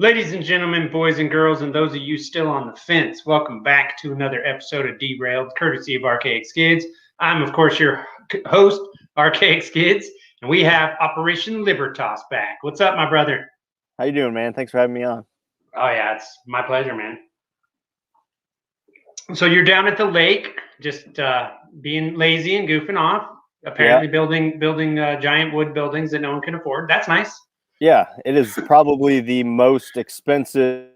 Ladies and gentlemen, boys and girls, and those of you still on the fence, welcome back to another episode of Derailed, courtesy of Arcaicskidz. I'm, of course, your host, Arcaicskidz, and we have Operation Libertas back. What's up, my brother? How you doing, man? Thanks for having me on. Oh, yeah, it's my pleasure, man. So you're down at the lake, just being lazy and goofing off, apparently building giant wood buildings that no one can afford. That's nice. Yeah, it is probably the most expensive.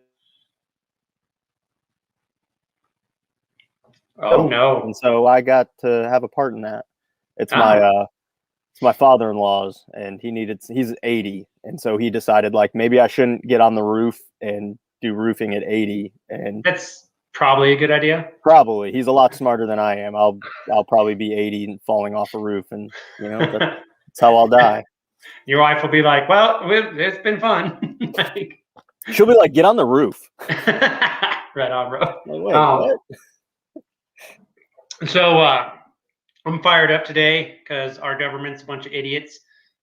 Oh no! And so I got to have a part in that. It's my father-in-law's, and he's 80, and so he decided like maybe I shouldn't get on the roof and do roofing at 80, and that's probably a good idea. Probably. He's a lot smarter than I am. I'll probably be 80 and falling off a roof, and that's how I'll die. Your wife will be like, well, it's been fun. She'll be like, get on the roof. Right on, bro. Like, wait, so I'm fired up today because our government's a bunch of idiots,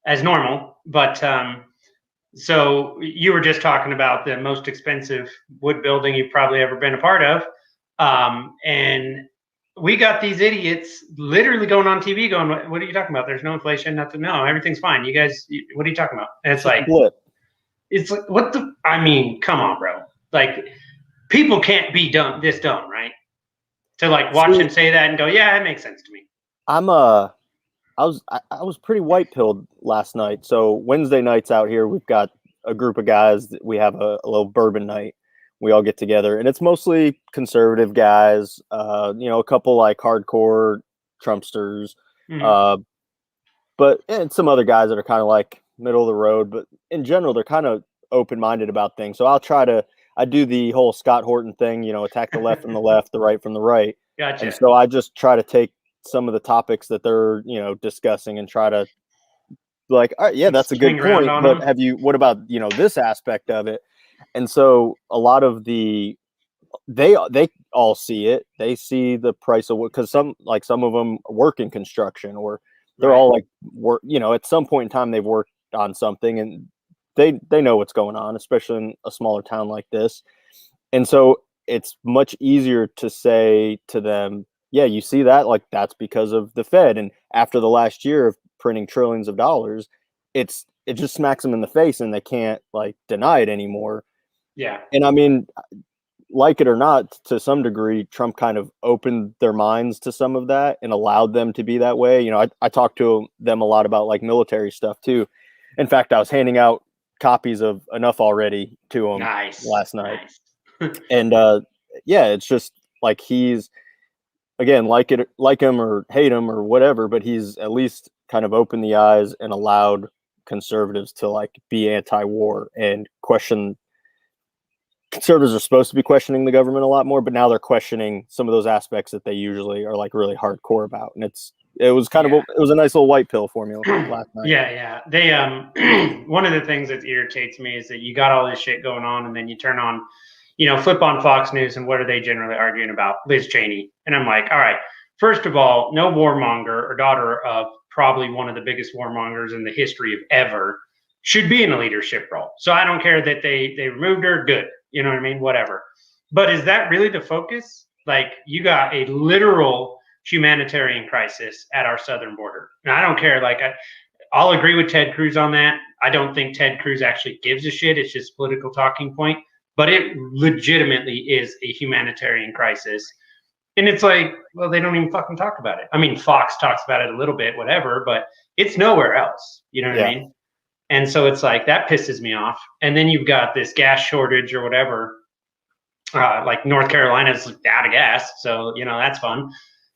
as normal. But so you were just talking about the most expensive wood building you've probably ever been a part of. And we got these idiots literally going on TV going, what are you talking about? There's no inflation, nothing. No, everything's fine. You guys, what are you talking about? And it's like, what the, I mean, come on, bro. Like, people can't be this dumb, right? To like watch him say that and go, yeah, it makes sense to me. I was pretty white-pilled last night. So Wednesday nights out here, we've got a group of guys that we have a little bourbon night. We all get together, and it's mostly conservative guys, a couple like hardcore Trumpsters, and some other guys that are kind of like middle of the road. But in general, they're kind of open-minded about things. So I do the whole Scott Horton thing, attack the left from the left, the right from the right. Gotcha. And so I just try to take some of the topics that they're, discussing and try to like, all right, yeah, that's a good point. But what about, this aspect of it? And so a lot of they all see it. They see the price of wood because some of them work in construction or they're all like work, at some point in time they've worked on something and they know what's going on, especially in a smaller town like this. And so it's much easier to say to them, yeah, you see that, like that's because of the Fed. And after the last year of printing trillions of dollars, it just smacks them in the face and they can't like deny it anymore. Yeah. And I mean, like it or not, to some degree, Trump kind of opened their minds to some of that and allowed them to be that way. I talked to them a lot about like military stuff too. In fact, I was handing out copies of Enough Already to him last night. Nice. And it's just like he's, again, like him or hate him or whatever, but he's at least kind of opened the eyes and allowed conservatives to like be anti-war and question. Conservatives are supposed to be questioning the government a lot more, but now they're questioning some of those aspects that they usually are like really hardcore about. And it was a nice little white pill for me last night. Yeah. They one of the things that irritates me is that you got all this shit going on and then you turn on, flip on Fox News and what are they generally arguing about? Liz Cheney. And I'm like, all right, first of all, no warmonger or daughter of probably one of the biggest warmongers in the history of ever should be in a leadership role. So I don't care that they removed her. Good. You know what I mean? Whatever. But is that really the focus? Like, you got a literal humanitarian crisis at our southern border. And I don't care. Like, I'll agree with Ted Cruz on that. I don't think Ted Cruz actually gives a shit. It's just a political talking point. But it legitimately is a humanitarian crisis. And it's like, well, they don't even fucking talk about it. I mean, Fox talks about it a little bit, whatever, but it's nowhere else. You know what I mean? And so it's like, that pisses me off. And then you've got this gas shortage or whatever. Like North Carolina's out of gas. So, that's fun.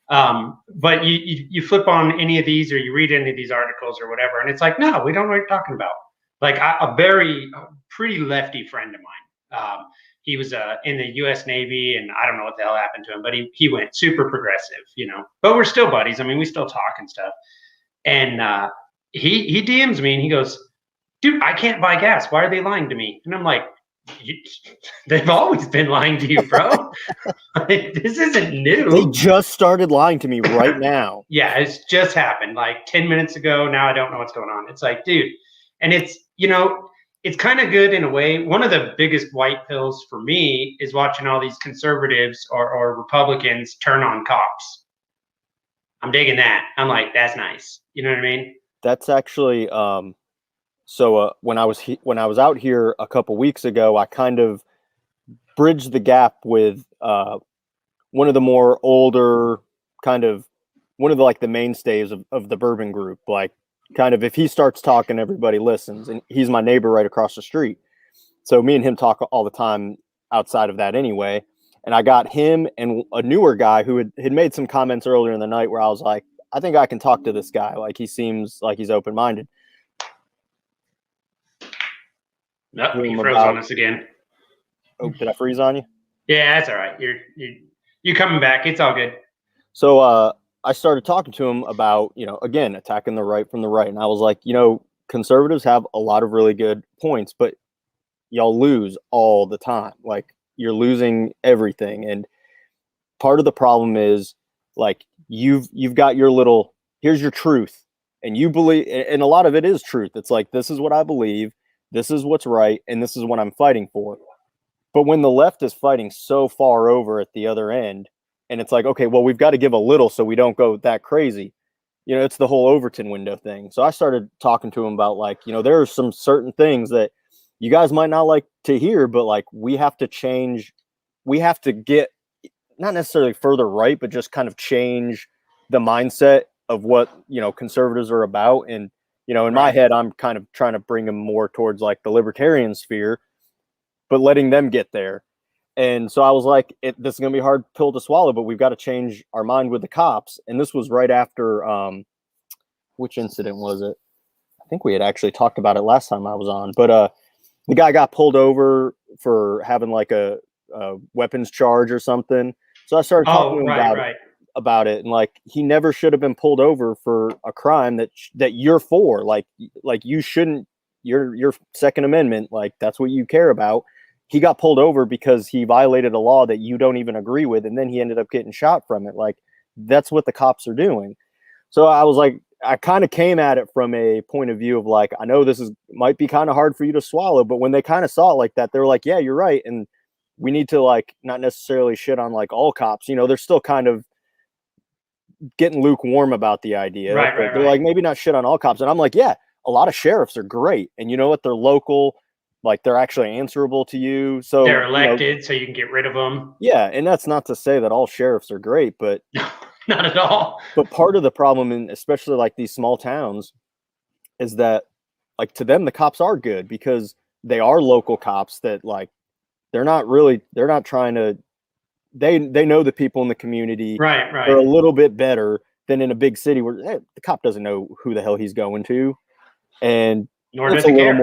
But you flip on any of these or you read any of these articles or whatever. And it's like, no, we don't know what you're talking about. Like a pretty lefty friend of mine. He was in the U.S. Navy, and I don't know what the hell happened to him, but he went super progressive, But we're still buddies. I mean, we still talk and stuff. And he DMs me and he goes, dude, I can't buy gas. Why are they lying to me? And I'm like, they've always been lying to you, bro. This isn't new. They just started lying to me right now. Yeah, it's just happened like 10 minutes ago. Now I don't know what's going on. It's like, dude, and it's, it's kind of good in a way. One of the biggest white pills for me is watching all these conservatives or Republicans turn on cops. I'm digging that. I'm like, that's nice. You know what I mean? That's actually so when I was out here a couple weeks ago, I kind of bridged the gap with one of the more older kind of one of the like the mainstays of the bourbon group. Like kind of if he starts talking, everybody listens, and he's my neighbor right across the street. So me and him talk all the time outside of that anyway. And I got him and a newer guy who had made some comments earlier in the night where I was like, I think I can talk to this guy. Like he seems like he's open-minded. Nope, he froze on us again. Oh, did I freeze on you? Yeah, that's all right. You're coming back. It's all good. So I started talking to him about, again, attacking the right from the right. And I was like, conservatives have a lot of really good points, but y'all lose all the time. Like you're losing everything. And part of the problem is like you've got your little, here's your truth. And you believe, and a lot of it is truth. It's like, this is what I believe. This is what's right. And this is what I'm fighting for. But when the left is fighting so far over at the other end, and it's like, okay, well, we've got to give a little so we don't go that crazy. It's the whole Overton window thing. So I started talking to him about like, there are some certain things that you guys might not like to hear, but like we have to change. We have to get not necessarily further right, but just kind of change the mindset of what, conservatives are about. And, in my head, I'm kind of trying to bring them more towards like the libertarian sphere, but letting them get there. And so I was like, this is going to be a hard pill to swallow, but we've got to change our mind with the cops. And this was right after, which incident was it? I think we had actually talked about it last time I was on, but the guy got pulled over for having like a weapons charge or something. So I started talking to him about it. And like, he never should have been pulled over for a crime that you're for. Like you shouldn't, your Second Amendment, like that's what you care about. He got pulled over because he violated a law that you don't even agree with. And then he ended up getting shot from it. Like that's what the cops are doing. So I was like, I kind of came at it from a point of view of like, I know this might be kind of hard for you to swallow, but when they kind of saw it like that, they were like, yeah, you're right. And we need to like, not necessarily shit on like all cops, they're still kind of getting lukewarm about the idea. Right. They're like, maybe not shit on all cops. And I'm like, yeah, a lot of sheriffs are great. And you know what? They're local. Like they're actually answerable to you. So they're elected, so you can get rid of them. Yeah. And that's not to say that all sheriffs are great, but not at all. But part of the problem in especially like these small towns is that like to them, the cops are good because they are local cops that like, they're not trying to, they know the people in the community. Right. They're a little bit better than in a big city where the cop doesn't know who the hell he's going to. And nor does he care.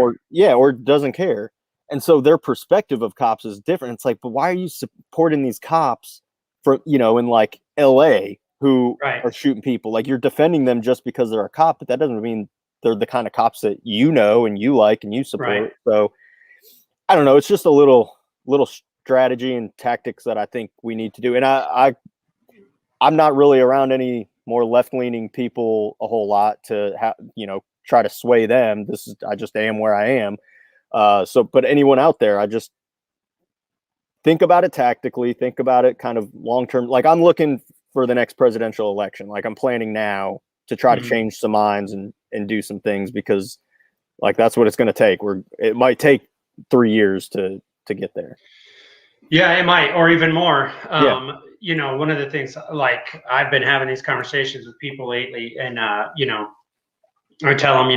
Or doesn't care. And so their perspective of cops is different. It's like, but why are you supporting these cops for, in like LA who are shooting people? Like you're defending them just because they're a cop, but that doesn't mean they're the kind of cops that you know and you like and you support. Right. So I don't know. It's just a little strategy and tactics that I think we need to do. And I'm not really around any more left-leaning people a whole lot to try to sway them. I just am where I am. But anyone out there, I just think about it tactically, think about it kind of long-term. Like I'm looking for the next presidential election. Like I'm planning now to try to change some minds and do some things because like, that's what it's going to take. It might take 3 years to get there. Yeah, it might, or even more. One of the things, like I've been having these conversations with people lately and, I tell them,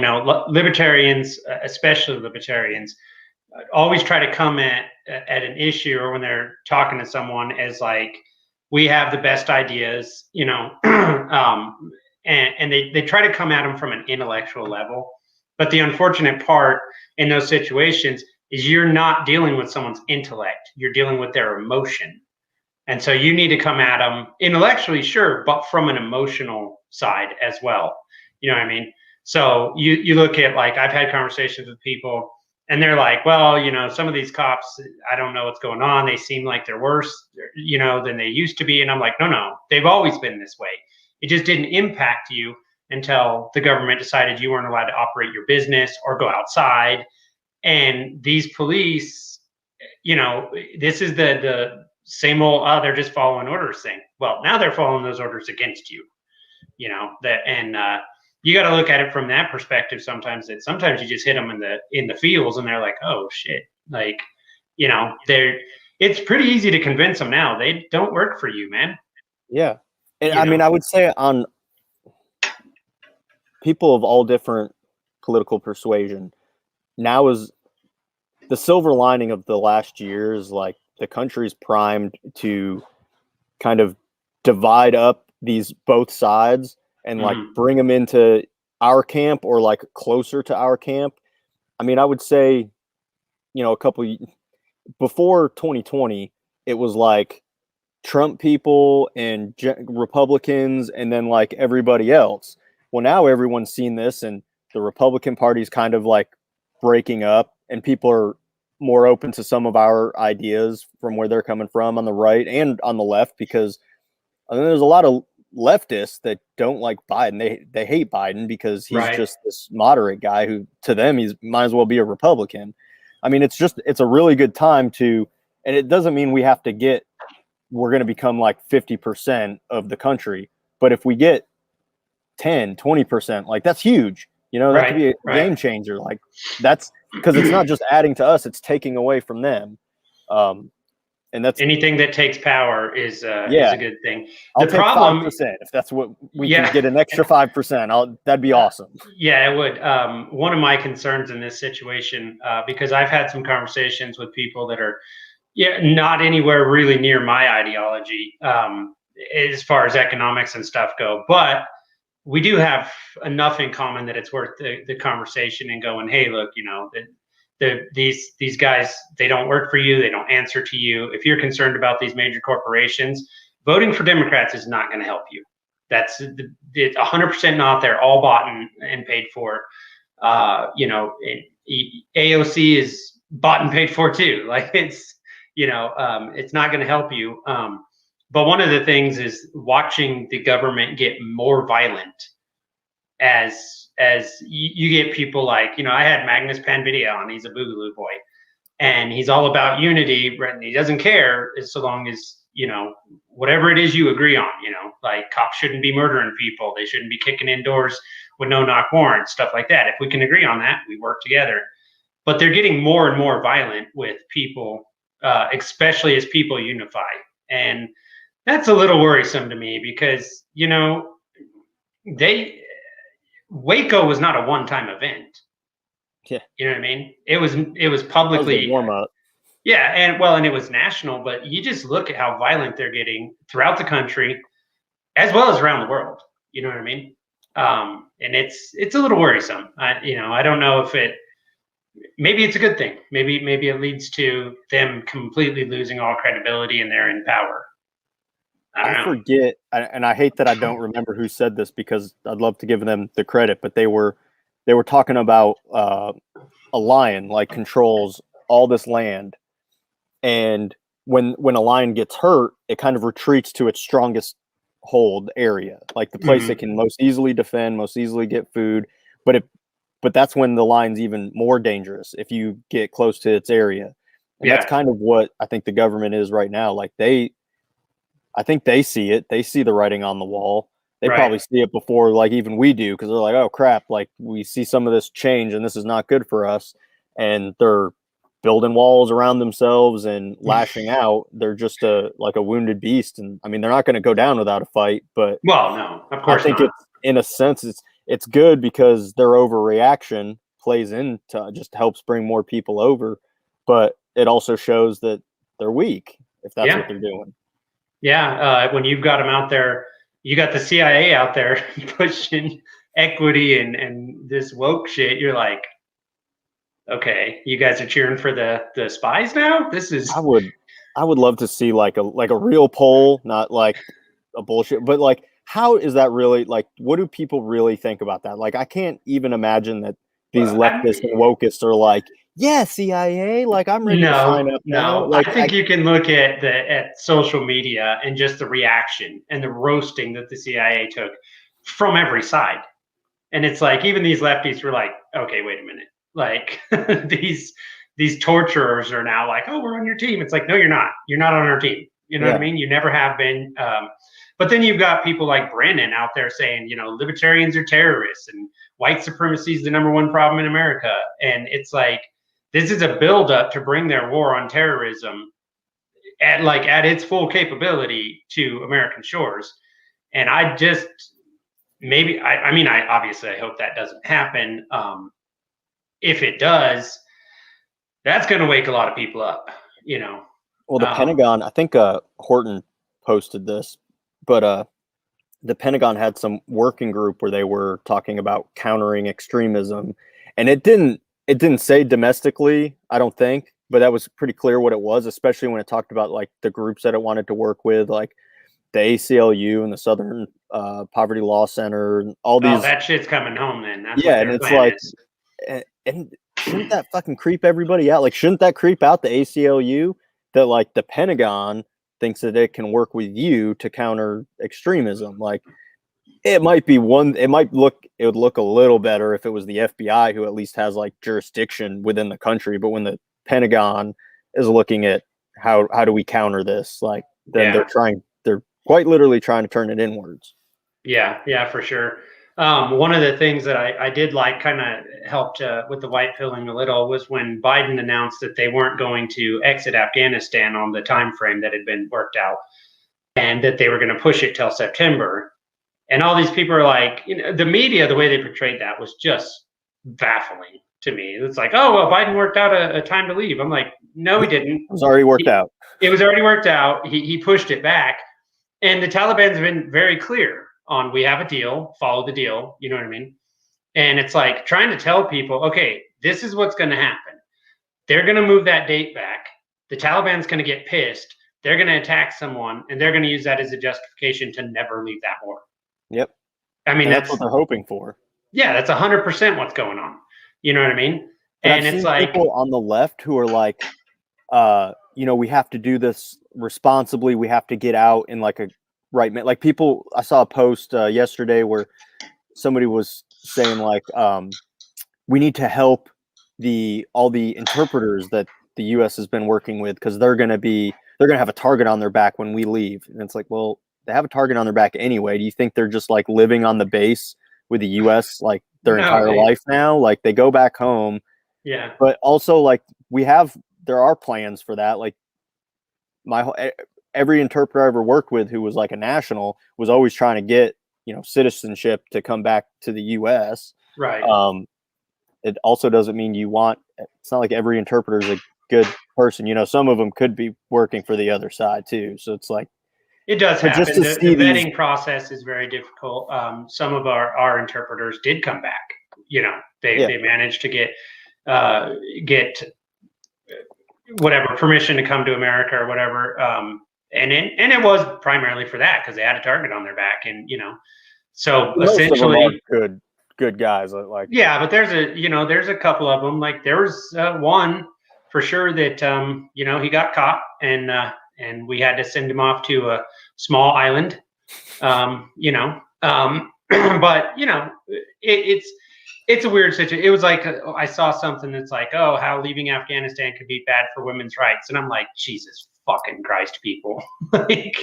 libertarians, especially libertarians, always try to come at an issue or when they're talking to someone as like, we have the best ideas, and they try to come at them from an intellectual level. But the unfortunate part in those situations is you're not dealing with someone's intellect. You're dealing with their emotion. And so you need to come at them intellectually, sure, but from an emotional side as well. You know what I mean? So you look at, like, I've had conversations with people and they're like, well, some of these cops, I don't know what's going on. They seem like they're worse, than they used to be. And I'm like, no, they've always been this way. It just didn't impact you until the government decided you weren't allowed to operate your business or go outside. And these police, you know, this is the same old, oh, they're just following orders thing. Well, now they're following those orders against you, you know, you got to look at it from that perspective. Sometimes you just hit them in the fields and they're like, oh shit. Like, you know, it's pretty easy to convince them now. They don't work for you, man. Yeah. And I mean, I would say on people of all different political persuasion, now is the silver lining of the last year is like the country's primed to kind of divide up these both sides and like bring them into our camp or like closer to our camp. I mean, I would say, you know, before 2020, it was like Trump people and Republicans and then like everybody else. Well, now everyone's seen this and the Republican Party's kind of like breaking up and people are more open to some of our ideas from where they're coming from on the right and on the left, because I mean, there's a lot of leftists that don't like Biden. They hate Biden because he's just this moderate guy who to them he might as well be a Republican. I mean, it's a really good time to, and it doesn't mean we're going to become like 50% of the country, but if we get 10, 20%, like that's huge. You know, that could be a game changer. Like that's because it's not just adding to us, it's taking away from them. And that's anything that takes power is a good thing. I'll take 5% if that's what we can get an extra 5%. That'd be awesome. Yeah, it would. One of my concerns in this situation, because I've had some conversations with people that are not anywhere really near my ideology as far as economics and stuff go, but we do have enough in common that it's worth the conversation and going, hey, look, you know, these guys, they don't work for you. They don't answer to you. If you're concerned about these major corporations, voting for Democrats is not going to help you. It's 100% not. They're all bought and paid for. You know, AOC is bought and paid for too. Like it's, you know, it's not going to help you. But one of the things is watching the government get more violent as you get people like, you know, I had Magnus Panvidia on. He's a Boogaloo boy, and he's all about unity. And he doesn't care so long as, you know, whatever it is you agree on. You know, like cops shouldn't be murdering people. They shouldn't be kicking in doors with no knock warrants, stuff like that. If we can agree on that, we work together. But they're getting more and more violent with people, especially as people unify. And that's a little worrisome to me because, you know, Waco was not a one-time event. Yeah. You know what I mean? It was publicly warm up. Yeah, and it was national, but you just look at how violent they're getting throughout the country as well as around the world. You know what I mean? And it's a little worrisome. I don't know if maybe it's a good thing. Maybe it leads to them completely losing all credibility and they're in power. I forget, and I hate that I don't remember who said this because I'd love to give them the credit, but they were talking about a lion like controls all this land, and when a lion gets hurt, it kind of retreats to its strongest hold area, like the place it can most easily defend, most easily get food. But that's when the lion's even more dangerous if you get close to its area, and that's kind of what I think the government is right now. Like I think they see it. They see the writing on the wall. They probably see it before, like, even we do, because they're like, oh, crap, like, we see some of this change, and this is not good for us. And they're building walls around themselves and lashing out. They're just like a wounded beast. And, I mean, they're not going to go down without a fight. But well, no, of course I think not. in a sense, it's good because their overreaction plays into just helps bring more people over. But it also shows that they're weak if that's what they're doing. Yeah, when you've got them out there, you got the CIA out there pushing equity and this woke shit. You're like, okay, you guys are cheering for the spies now? This is. I would love to see like a real poll, not like a bullshit, but like how is that really, like, what do people really think about that? Like, I can't even imagine that these leftists and wokeists are like, yeah, CIA, like I'm ready to sign up now. Like, I think you can look at social media and just the reaction and the roasting that the CIA took from every side. And it's like, even these lefties were like, okay, wait a minute. Like these torturers are now like, oh, we're on your team. It's like, no, you're not. You're not on our team. You know what I mean? You never have been. But then you've got people like Brennan out there saying, you know, libertarians are terrorists and white supremacy is the #1 problem in America. And it's like, this is a buildup to bring their war on terrorism at its full capability to American shores. And I just I mean, I obviously I hope that doesn't happen. If it does, that's going to wake a lot of people up, you know. Well, the Pentagon, I think Horton posted this, but the Pentagon had some working group where they were talking about countering extremism, and it didn't say domestically, I don't think, but that was pretty clear what it was, especially when it talked about like the groups that it wanted to work with, like the ACLU and the Southern Poverty Law Center and all these. Oh, that shit's coming home then. That's yeah, and it's like, and shouldn't that fucking creep everybody out? Like, shouldn't that creep out the ACLU that like the Pentagon thinks that it can work with you to counter extremism? Like, it might be one. It would look a little better if it was the FBI, who at least has like jurisdiction within the country. But when the Pentagon is looking at how do we counter this, like, then they're quite literally trying to turn it inwards. Yeah, for sure. One of the things that I did like kind of helped with the white pilling a little was when Biden announced that they weren't going to exit Afghanistan on the time frame that had been worked out, and that they were going to push it till September. And all these people are like, you know, the media, the way they portrayed that was just baffling to me. It's like, oh, well, Biden worked out a time to leave. I'm like, no, he didn't. It was already worked out. It was already worked out. He pushed it back. And the Taliban's been very clear on, we have a deal, follow the deal. You know what I mean? And it's like trying to tell people, okay, this is what's going to happen. They're going to move that date back. The Taliban's going to get pissed. They're going to attack someone, and they're going to use that as a justification to never leave that war. Yep. I mean, that's what they're hoping for. Yeah, that's 100% what's going on. You know what I mean? And it's like people on the left who are like, you know, we have to do this responsibly. We have to get out in like a right minute. Like people, I saw a post yesterday where somebody was saying like, we need to help all the interpreters that the U.S. has been working with, because they're going to have a target on their back when we leave. And it's like, well, they have a target on their back anyway. Do you think they're just like living on the base with the U.S. like their entire life now? Like they go back home. Yeah. But also like there are plans for that. Like every interpreter I ever worked with who was like a national was always trying to get, you know, citizenship to come back to the U.S. Right. It also doesn't mean it's not like every interpreter is a good person. You know, some of them could be working for the other side too. So it's like, it does happen. The vetting process is very difficult. Some of our interpreters did come back. You know, they managed to get whatever permission to come to America or whatever. And it was primarily for that, because they had a target on their back, and you know, so most essentially of them are good guys. Like, yeah, but there's a couple of them. Like there was one for sure that you know, he got caught, and we had to send him off to a small island. You know, but you know, it's a weird situation. It was like I saw something that's like, oh, how leaving Afghanistan could be bad for women's rights, and I'm like, Jesus fucking Christ, people. Like,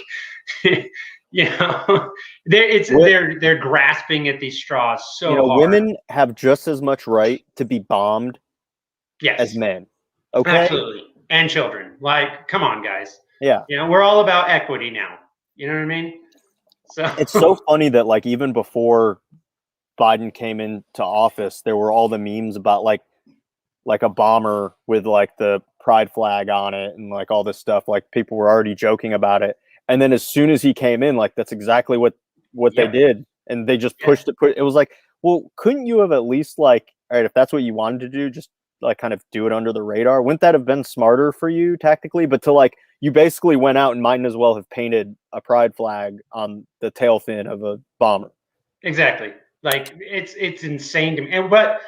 you know, they're grasping at these straws so hard. Women have just as much right to be bombed as men. Okay, absolutely, and children. Like, come on, guys. Yeah, you know, we're all about equity now. You know what I mean? So it's so funny that like even before Biden came into office, there were all the memes about like a bomber with like the pride flag on it and like all this stuff. Like people were already joking about it. And then as soon as he came in, like that's exactly what they did. And they just pushed it. It was like, well, couldn't you have at least like, all right, if that's what you wanted to do, just like kind of do it under the radar? Wouldn't that have been smarter for you tactically? But to like, you basically went out and might as well have painted a pride flag on the tail fin of a bomber. Exactly. Like it's insane to me. But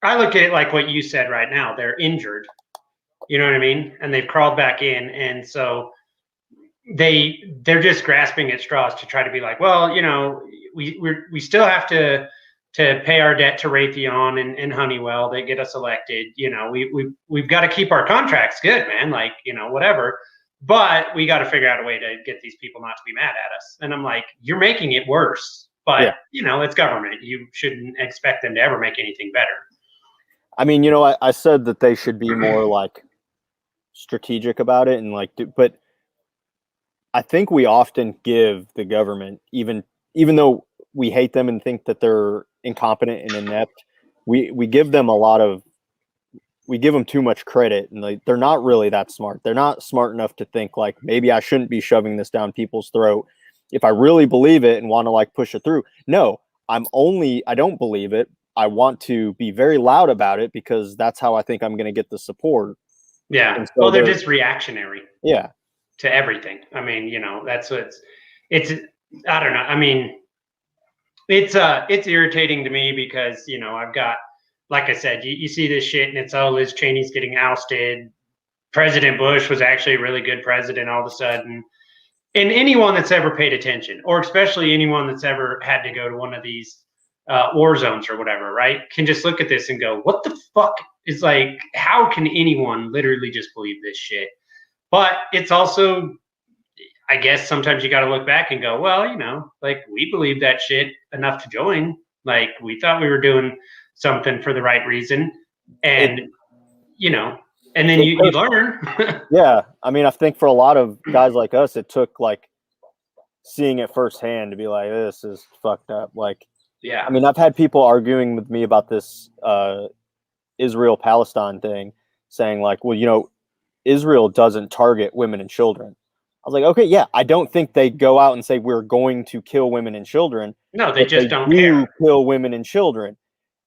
I look at it like what you said right now. They're injured. You know what I mean? And they've crawled back in, and so they're just grasping at straws to try to be like, well, you know, we still have to to pay our debt to Raytheon and Honeywell that get us elected. We've got to keep our contracts good, man. Like, whatever. But we got to figure out a way to get these people not to be mad at us. And I'm like, you're making it worse. But, it's government. You shouldn't expect them to ever make anything better. I mean, I said that they should be more like strategic about it and but I think we often give the government, even though we hate them and think that they're incompetent and inept, we give them too much credit, and they're not really that smart. They're not smart enough to think like, maybe I shouldn't be shoving this down people's throat if I really believe it and want to push it through. No, I don't believe it. I want to be very loud about it because that's how I think I'm going to get the support. Yeah. So they're just reactionary. Yeah. To everything. I mean, that's it's I don't know. I mean, it's irritating to me because, I've got, like I said, you see this shit and it's, Liz Cheney's getting ousted. President Bush was actually a really good president all of a sudden. And anyone that's ever paid attention, or especially anyone that's ever had to go to one of these war zones or whatever, right, can just look at this and go, what the fuck is how can anyone literally just believe this shit? But it's also, I guess sometimes you got to look back and go, well, we believe that shit enough to join. We thought we were doing something for the right reason. And, and then you learn. Yeah. I mean, I think for a lot of guys like us, it took seeing it firsthand to be like, this is fucked up. Yeah. I mean, I've had people arguing with me about this Israel-Palestine thing, saying well, Israel doesn't target women and children. I was like, okay, yeah, I don't think they go out and say we're going to kill women and children. No, they just don't care. Kill women and children.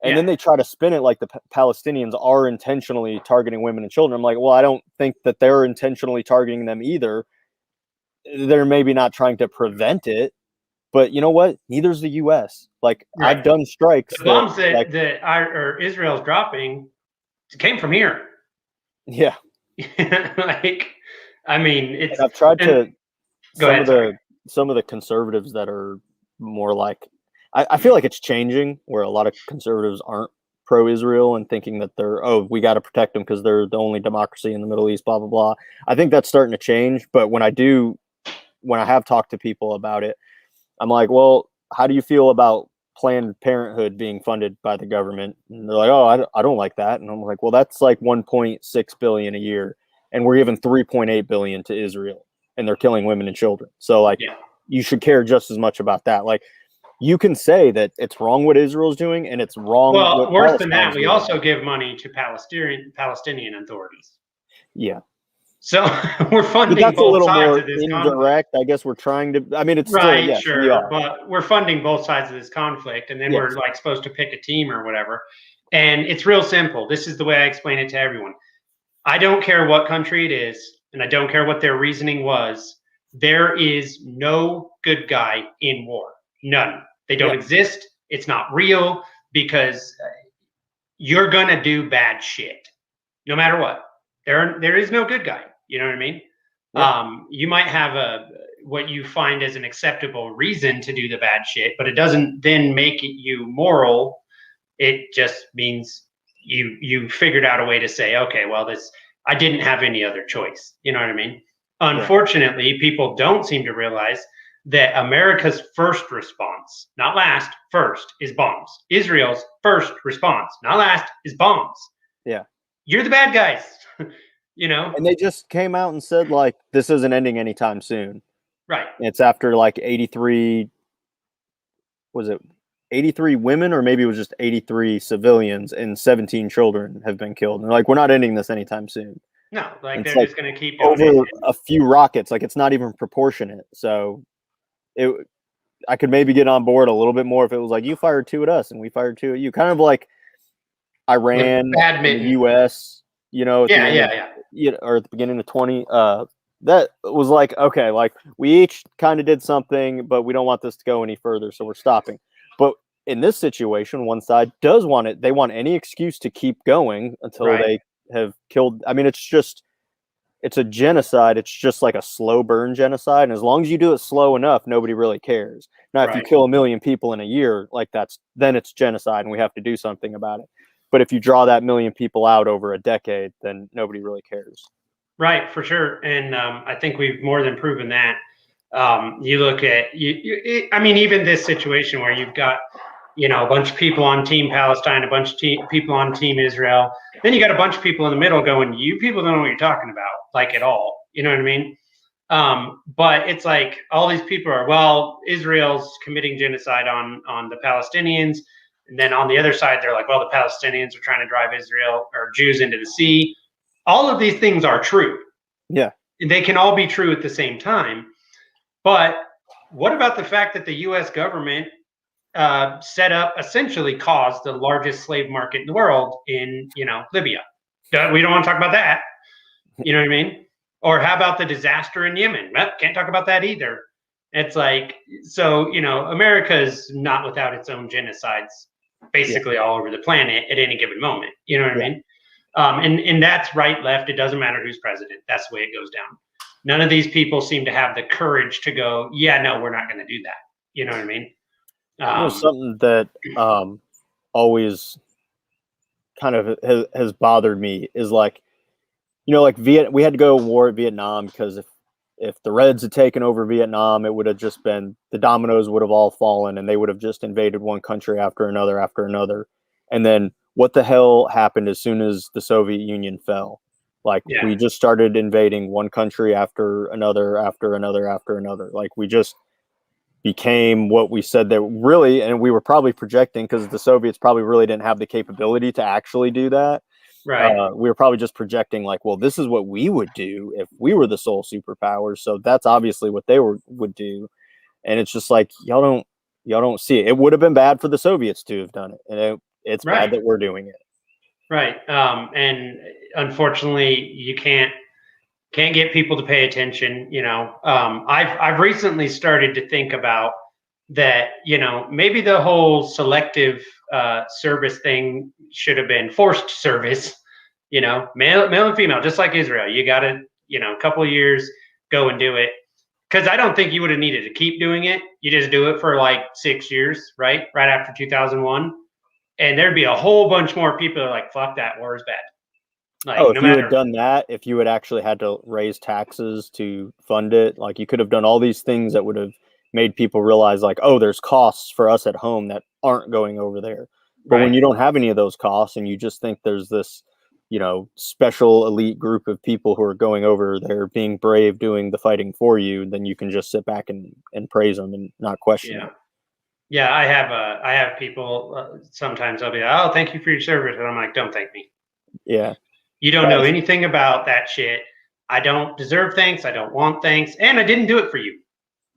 And then they try to spin it like the Palestinians are intentionally targeting women and children. I'm like, well, I don't think that they're intentionally targeting them either. They're maybe not trying to prevent it, but you know what? Neither's the U.S. Right. I've done strikes. The bombs that Israel's dropping came from here. Yeah. I mean, it's. And I've tried to. Some of the conservatives that are more I feel like it's changing, where a lot of conservatives aren't pro-Israel and thinking that we got to protect them because they're the only democracy in the Middle East, blah blah blah. I think that's starting to change. But when I have talked to people about it, I'm like, well, how do you feel about Planned Parenthood being funded by the government? And they're like, oh, I don't like that. And I'm like, well, that's $1.6 billion a year, and we're giving $3.8 billion to Israel, and they're killing women and children. So you should care just as much about that. You can say that it's wrong what Israel's doing, and it's wrong. Well, worse than that, we also give money to Palestinian authorities. Yeah. So we're funding that's both a little sides more of this indirect. I guess we're trying to. I mean, it's right, still, yes, sure, we are. but we're funding both sides of this conflict, and then we're supposed to pick a team or whatever. And it's real simple. This is the way I explain it to everyone. I don't care what country it is, and I don't care what their reasoning was. There is no good guy in war. None. They don't exist. It's not real, because you're gonna do bad shit, no matter what. There is no good guy. You know what I mean? Yeah. You might have what you find as an acceptable reason to do the bad shit, but it doesn't then make you moral. It just means you figured out a way to say, okay, well, I didn't have any other choice. You know what I mean? Unfortunately, people don't seem to realize that America's first response, not last, first, is bombs. Israel's first response, not last, is bombs. Yeah. You're the bad guys. And they just came out and said this isn't ending anytime soon. Right. It's after 83, was it 83 women, or maybe it was just 83 civilians and 17 children have been killed. And they're we're not ending this anytime soon. No, they're just going to keep over a few rockets. It's not even proportionate. So I could maybe get on board a little bit more if it was you fired 2 at us and we fired 2 at you. Kind of like Iran, and the U.S., or at the beginning of 20, that was okay, we each kind of did something, but we don't want this to go any further, so we're stopping. But in this situation, one side does want it. They want any excuse to keep going until they have killed. I mean, it's it's a genocide. It's just like a slow burn genocide. And as long as you do it slow enough, nobody really cares. Now, if you kill 1 million people in a year, like then it's genocide and we have to do something about it. But if you draw that 1 million people out over a decade, then nobody really cares. Right, for sure. And I think we've more than proven that. You look at, I mean, even this situation where you've got, a bunch of people on Team Palestine, a bunch of people on Team Israel. Then you got a bunch of people in the middle going, you people don't know what you're talking about, like at all. You know what I mean? But it's like all these people are, well, Israel's committing genocide on the Palestinians. And then on the other side, they're like, well, the Palestinians are trying to drive Israel or Jews into the sea. All of these things are true. Yeah. They can all be true at the same time. But what about the fact that the U.S. government set up, essentially caused the largest slave market in the world in, Libya? We don't want to talk about that. You know what I mean? Or how about the disaster in Yemen? Well, can't talk about that either. It's like, so, America's not without its own genocides basically all over the planet at any given moment. You know what I mean? And that's right, left. It doesn't matter who's president. That's the way it goes down. None of these people seem to have the courage to go, yeah, no, we're not going to do that. You know what I mean? Something that always kind of has bothered me is like, we had to go to war at Vietnam because if the Reds had taken over Vietnam, it would have just been, the dominoes would have all fallen and they would have just invaded one country after another. And then what the hell happened as soon as the Soviet Union fell? Like we just started invading one country after another. Like we just became what we said that really, and we were probably projecting because the Soviets probably really didn't have the capability to actually do that. Right. We were probably just projecting like, well, this is what we would do if we were the sole superpowers. So that's obviously what they would do. And it's just like, y'all don't see it. It would have been bad for the Soviets to have done it. And it's bad that we're doing it. Right. And unfortunately you can't get people to pay attention. I've recently started to think about that, maybe the whole selective service thing should have been forced service, male and female, just like Israel. You got to, a couple of years, go and do it. Because I don't think you would have needed to keep doing it. You just do it for like 6 years, right after 2001. And there'd be a whole bunch more people that are like, fuck that, war is bad. Like, if you had done that, if you had actually had to raise taxes to fund it, like you could have done all these things that would have made people realize like, oh, there's costs for us at home that aren't going over there. But when you don't have any of those costs and you just think there's this, special elite group of people who are going over there being brave, doing the fighting for you, then you can just sit back and praise them and not question it. Yeah, I have people, sometimes I'll be like, oh, thank you for your service. And I'm like, don't thank me. Yeah. You don't know anything about that shit. I don't deserve thanks. I don't want thanks. And I didn't do it for you.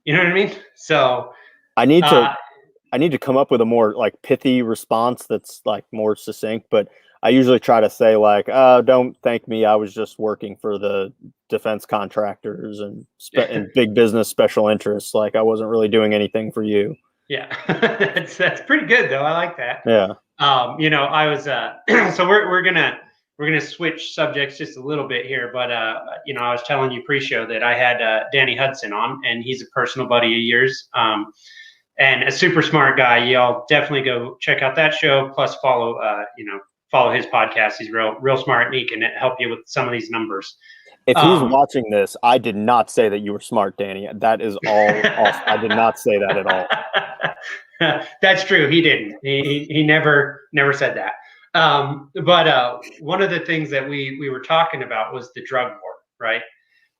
You know what I mean? So I need to come up with a more like pithy response that's like more succinct, but I usually try to say like, don't thank me. I was just working for the defense contractors and big business special interests. Like I wasn't really doing anything for you. Yeah, that's pretty good though. I like that. Yeah. I was so we're gonna switch subjects just a little bit here, but I was telling you pre-show that I had Danny Hudson on, and he's a personal buddy of yours, and a super smart guy. Y'all definitely go check out that show. Plus follow his podcast. He's real smart, and he can help you with some of these numbers. If he's watching this, I did not say that you were smart, Danny. That is all off. I did not say that at all. That's true. He didn't. He never said that. But one of the things that we were talking about was the drug war, right?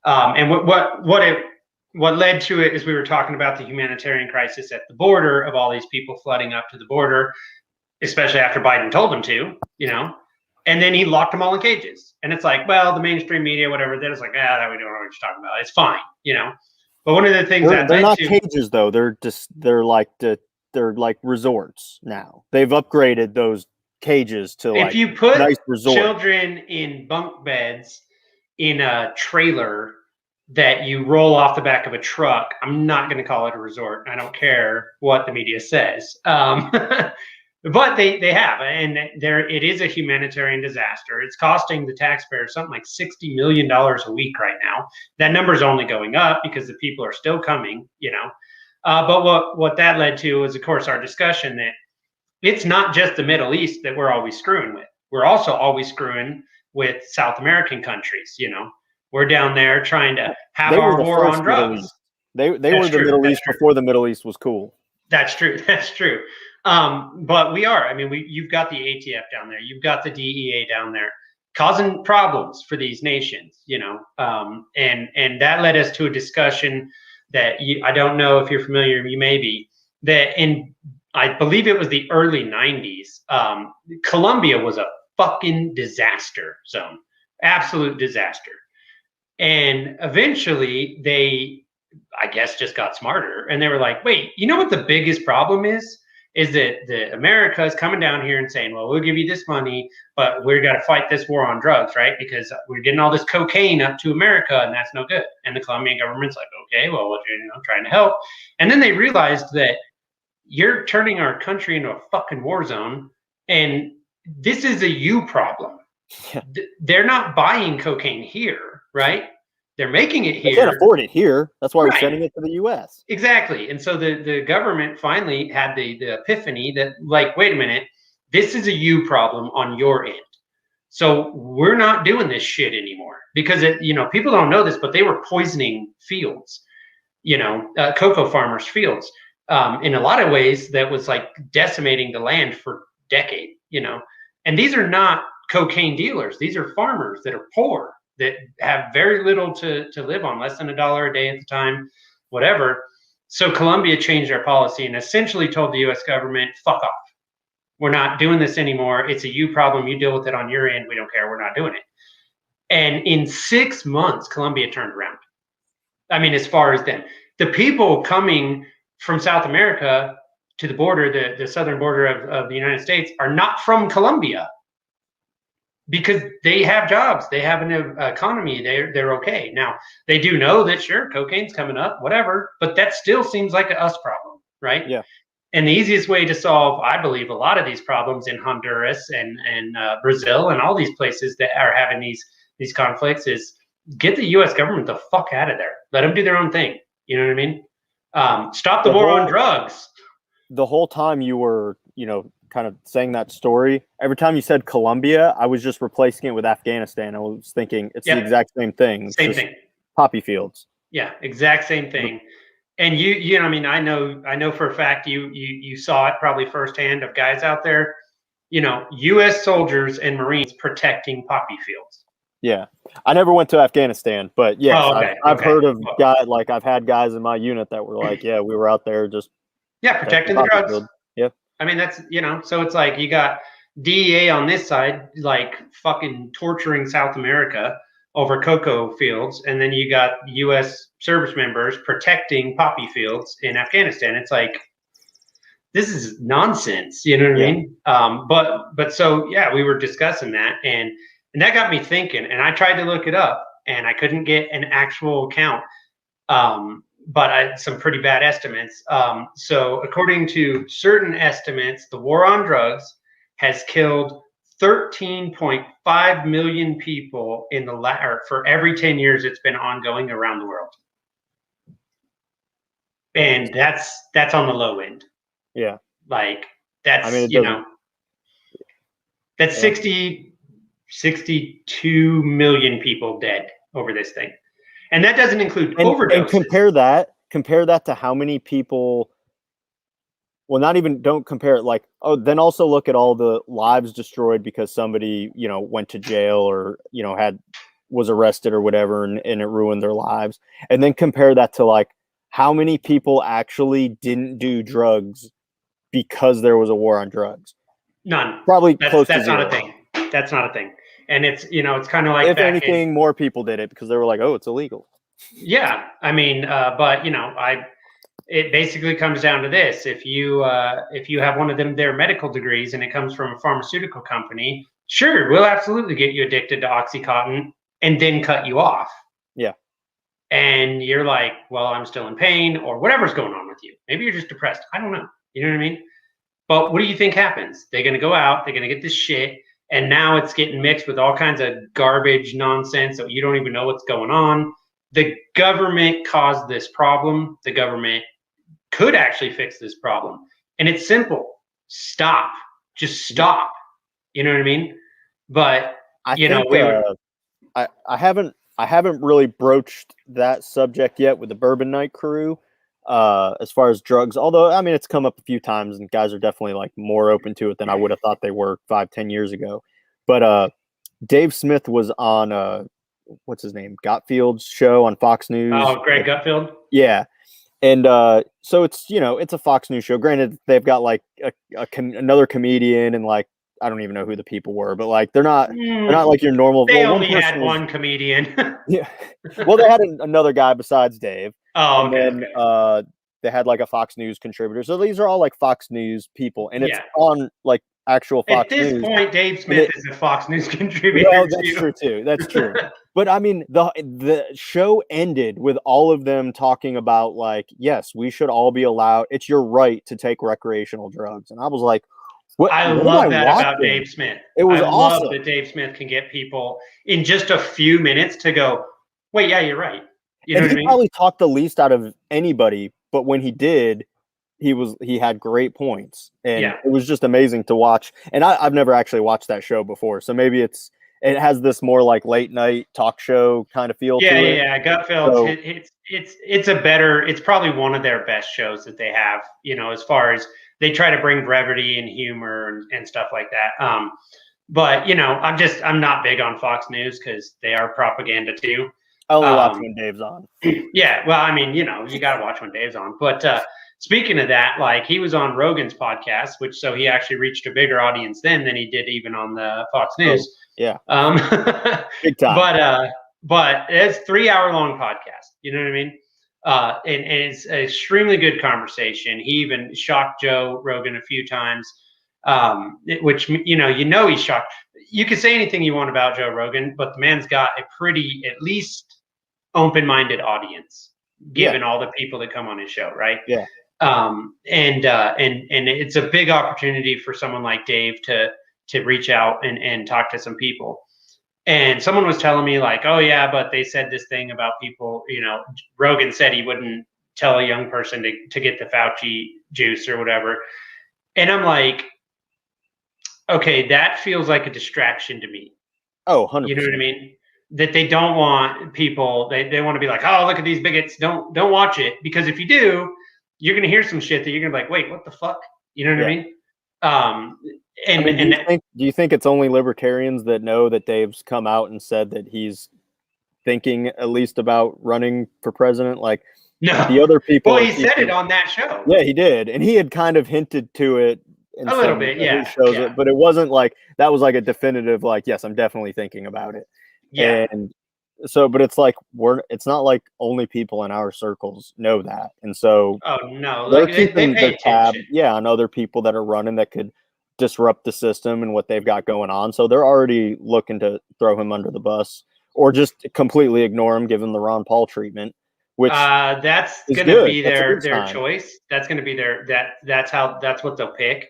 And what led to it is we were talking about the humanitarian crisis at the border of all these people flooding up to the border, especially after Biden told them to, and then he locked them all in cages. And it's like, well, the mainstream media, whatever, they're just like, that we don't know what you're talking about. It's fine, But one of the things they're not cages though. They're like resorts now. They've upgraded those cages to if like you put nice resort. Children in bunk beds in a trailer that you roll off the back of a truck, I'm not going to call it a resort. I don't care what the media says. But they have, and it is a humanitarian disaster. It's costing the taxpayer something like $60 million a week right now. That number is only going up because the people are still coming, But what that led to was, of course, our discussion that it's not just the Middle East that we're always screwing with. We're also always screwing with South American countries. We're down there trying to have our war on drugs. They were the Middle East before the Middle East was cool. That's true. That's true. But we are. I mean, you've got the ATF down there. You've got the DEA down there, causing problems for these nations. And that led us to a discussion that I don't know if you're familiar. You may be, that I believe it was the early 90s. Colombia was a fucking disaster zone, absolute disaster. And eventually they, I guess, just got smarter, and they were like, wait, you know what the biggest problem is that America is coming down here and saying, well, we'll give you this money, but we've got to fight this war on drugs, right? Because we're getting all this cocaine up to America, and that's no good. And the Colombian government's like, okay, well, trying to help. And then they realized that you're turning our country into a fucking war zone, and this is a you problem. Yeah. They're not buying cocaine here, right? They're making it here. They can't afford it here. That's why we're sending it to the U.S. Exactly. And so the government finally had the epiphany that, like, wait a minute, this is a you problem on your end. So we're not doing this shit anymore, because people don't know this, but they were poisoning fields, cocoa farmers' fields. In a lot of ways, that was like decimating the land for decades, and these are not cocaine dealers. These are farmers that are poor, that have very little to live on, less than $1 a day at the time, whatever. So Colombia changed their policy and essentially told the U.S. government, fuck off. We're not doing this anymore. It's a you problem. You deal with it on your end. We don't care. We're not doing it. And in 6 months, Colombia turned around. I mean, as far as then, the people coming from South America to the border, the southern border of the United States, are not from Colombia, because they have jobs, they have an economy, they're okay. Now, they do know that, sure, cocaine's coming up, whatever, but that still seems like a us problem, right? Yeah. And the easiest way to solve, I believe, a lot of these problems in Honduras and Brazil and all these places that are having these conflicts is get the U.S. government the fuck out of there. Let them do their own thing. You know what I mean? Stop the war on drugs. The whole time you were, kind of saying that story, every time you said Colombia, I was just replacing it with Afghanistan. I was thinking it's the exact same thing. Same thing. Poppy fields. Yeah, exact same thing. And I know for a fact you saw it probably firsthand of guys out there, U.S. soldiers and Marines protecting poppy fields. Yeah, I never went to Afghanistan, but yes, I've heard of guys, like I've had guys in my unit that were like, yeah, we were out there just protecting the drugs. Field. Yeah. I mean, that's, so it's like you got DEA on this side, like fucking torturing South America over cocoa fields. And then you got U.S. service members protecting poppy fields in Afghanistan. It's like, this is nonsense. You know what I mean? But so, yeah, we were discussing that, and that got me thinking, and I tried to look it up and I couldn't get an actual count. But I had some pretty bad estimates. So according to certain estimates, the war on drugs has killed 13.5 million people for every 10 years it's been ongoing around the world. And that's on the low end. Yeah. Like that's, that's 62 million people dead over this thing. And that doesn't include overdoses. And compare that to how many people. Well, don't compare it like, then also look at all the lives destroyed because somebody, went to jail or, was arrested or whatever, and it ruined their lives. And then compare that to like how many people actually didn't do drugs because there was a war on drugs. None. Probably close to zero. That's not a thing. That's not a thing. And it's, it's kind of like, if anything, more people did it because they were like, oh, it's illegal. Yeah. I mean, but it basically comes down to this. If you have one of their medical degrees and it comes from a pharmaceutical company, sure, we'll absolutely get you addicted to Oxycontin and then cut you off. Yeah. And you're like, well, I'm still in pain or whatever's going on with you. Maybe you're just depressed. I don't know. You know what I mean? But what do you think happens? They're going to go out, they're going to get this shit, and now it's getting mixed with all kinds of garbage nonsense that you don't even know what's going on. The government caused this problem. The government could actually fix this problem. And it's simple. Stop. Just stop. You know what I mean? But I haven't really broached that subject yet with the Bourbon Night crew. As far as drugs, although I mean it's come up a few times and guys are definitely like more open to it than I would have thought they were 5-10 years ago. But Dave Smith was on what's his name, Gottfield's show on Fox News. Oh, Greg Gutfield. Yeah. And so it's, it's a Fox News show. Granted, they've got like another comedian and like I don't even know who the people were, but like they're not like your normal. They only had one comedian. Yeah. Well, they had another guy besides Dave. Oh, okay. And then they had like a Fox News contributor. So these are all like Fox News people, and it's on like actual Fox News. At this point, Dave Smith is a Fox News contributor. Well, that's true too. That's true. But I mean, the show ended with all of them talking about like, yes, we should all be allowed. It's your right to take recreational drugs, and I was like. I love that about Dave Smith. It was awesome. Love that Dave Smith can get people in just a few minutes to go, wait, yeah, you're right. You know what I mean? He probably talked the least out of anybody, but when he did, he had great points. And it was just amazing to watch. And I've never actually watched that show before. So maybe it has this more like late night talk show kind of feel to it. Yeah. Gutfeld, it's probably one of their best shows that they have, as far as they try to bring brevity and humor and stuff like that. But I'm not big on Fox News because they are propaganda too. I only watch when Dave's on. Yeah, well, I mean, you got to watch when Dave's on. But speaking of that, like he was on Rogan's podcast, so he actually reached a bigger audience then than he did even on the Fox News. Yeah. Big time. But it's 3-hour long podcast. You know what I mean? And it's an extremely good conversation. He even shocked Joe Rogan a few times, which he's shocked. You can say anything you want about Joe Rogan, but the man's got a pretty, at least, open-minded audience, given all the people that come on his show, right? Yeah. And it's a big opportunity for someone like Dave to reach out and talk to some people. And someone was telling me like, oh yeah, but they said this thing about people, Rogan said he wouldn't tell a young person to get the Fauci juice or whatever. And I'm like, okay, that feels like a distraction to me. Oh, 100%. You know what I mean? That they don't want people, they want to be like, oh, look at these bigots. Don't watch it. Because if you do, you're going to hear some shit that you're going to be like, wait, what the fuck? You know what I mean? Do you think it's only libertarians that know that Dave's come out and said that he's thinking at least about running for president? Like, no, the other people. Well, he said it on that show. Yeah, he did, and he had kind of hinted to it in a little bit. Yeah, it, but it wasn't like that was like a definitive. Like, yes, I'm definitely thinking about it. Yeah, and so, but it's like it's not like only people in our circles know that, and so they're keeping their tab, on other people that are running that could disrupt the system and what they've got going on. So they're already looking to throw him under the bus or just completely ignore him, give him the Ron Paul treatment, which that's going to be their choice. That's going to be that's what they'll pick.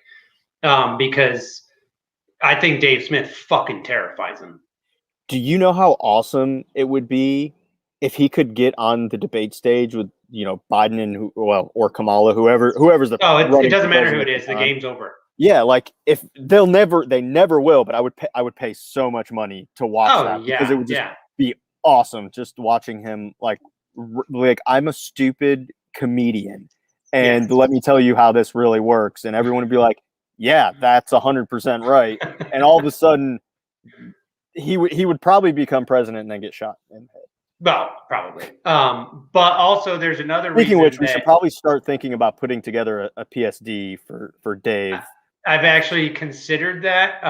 Because I think Dave Smith fucking terrifies him. Do you know how awesome it would be if he could get on the debate stage with, Biden and or Kamala, whoever's the. Oh, it doesn't matter who it is. The game's over. Yeah, like if they never will, but I would pay so much money to watch that because it would just be awesome just watching him like I'm a stupid comedian and let me tell you how this really works, and everyone would be like, yeah, that's 100% right, and all of a sudden he would probably become president and then get shot in the head. Well, probably. But also there's another reason. Speaking of which, we should probably start thinking about putting together a PSD for Dave. I've actually considered that,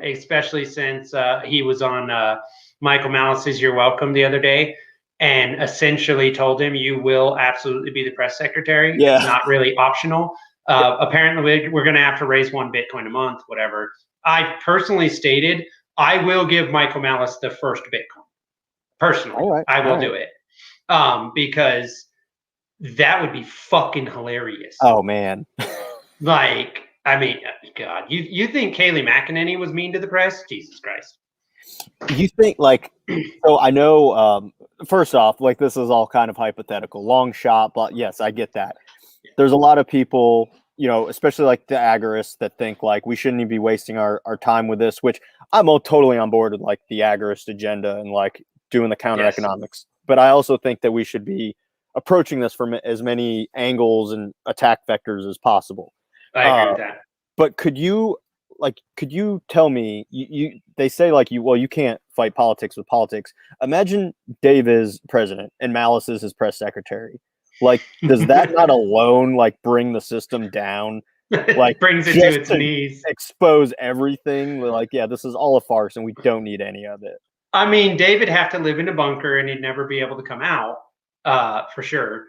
especially since he was on Michael Malus's You're Welcome the other day and essentially told him you will absolutely be the press secretary. Yeah. It's not really optional. Apparently, we're going to have to raise 1 Bitcoin a month, whatever. I personally stated I will give Michael Malus the first Bitcoin. Personally, I will do it because that would be fucking hilarious. Oh, man. Like, I mean, God, you think Kayleigh McEnany was mean to the press? Jesus Christ. You think like, so I know, first off, like this is all kind of hypothetical, long shot, but yes, I get that. There's a lot of people, especially like the agorists that think like we shouldn't even be wasting our time with this, which I'm all totally on board with like the agorist agenda and like doing the counter economics. But I also think that we should be approaching this from as many angles and attack vectors as possible. I agree with that. But could you tell me, they say like you can't fight politics with politics. Imagine Dave is president and Malus is his press secretary. Like, does that not alone like bring the system down? Like, brings it to its knees. Expose everything. Like, yeah, this is all a farce and we don't need any of it. I mean, David have to live in a bunker and he'd never be able to come out, for sure.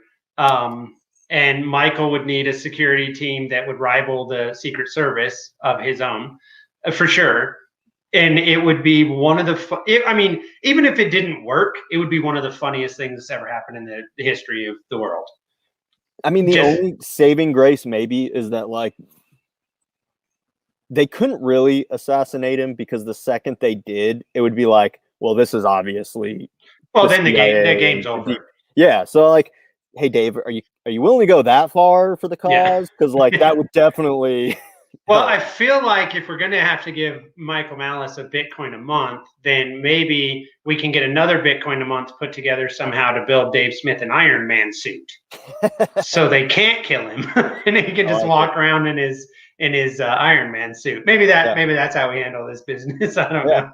And Michael would need a security team that would rival the Secret Service of his own, for sure. And it would be one of the, I mean, even if it didn't work, it would be one of the funniest things that's ever happened in the history of the world. I mean, the only saving grace maybe is that like they couldn't really assassinate him, because the second they did, it would be like, well, this is obviously. Well, then the game's over. Yeah. So like, hey, Dave, are you willing to go that far for the cause? Because like that would definitely. Well, I feel like if we're going to have to give Michael Malus a Bitcoin a month, then maybe we can get another Bitcoin a month put together somehow to build Dave Smith an Iron Man suit, so they can't kill him, and he can just walk around in his Iron Man suit. Maybe that's how we handle this business. I don't know.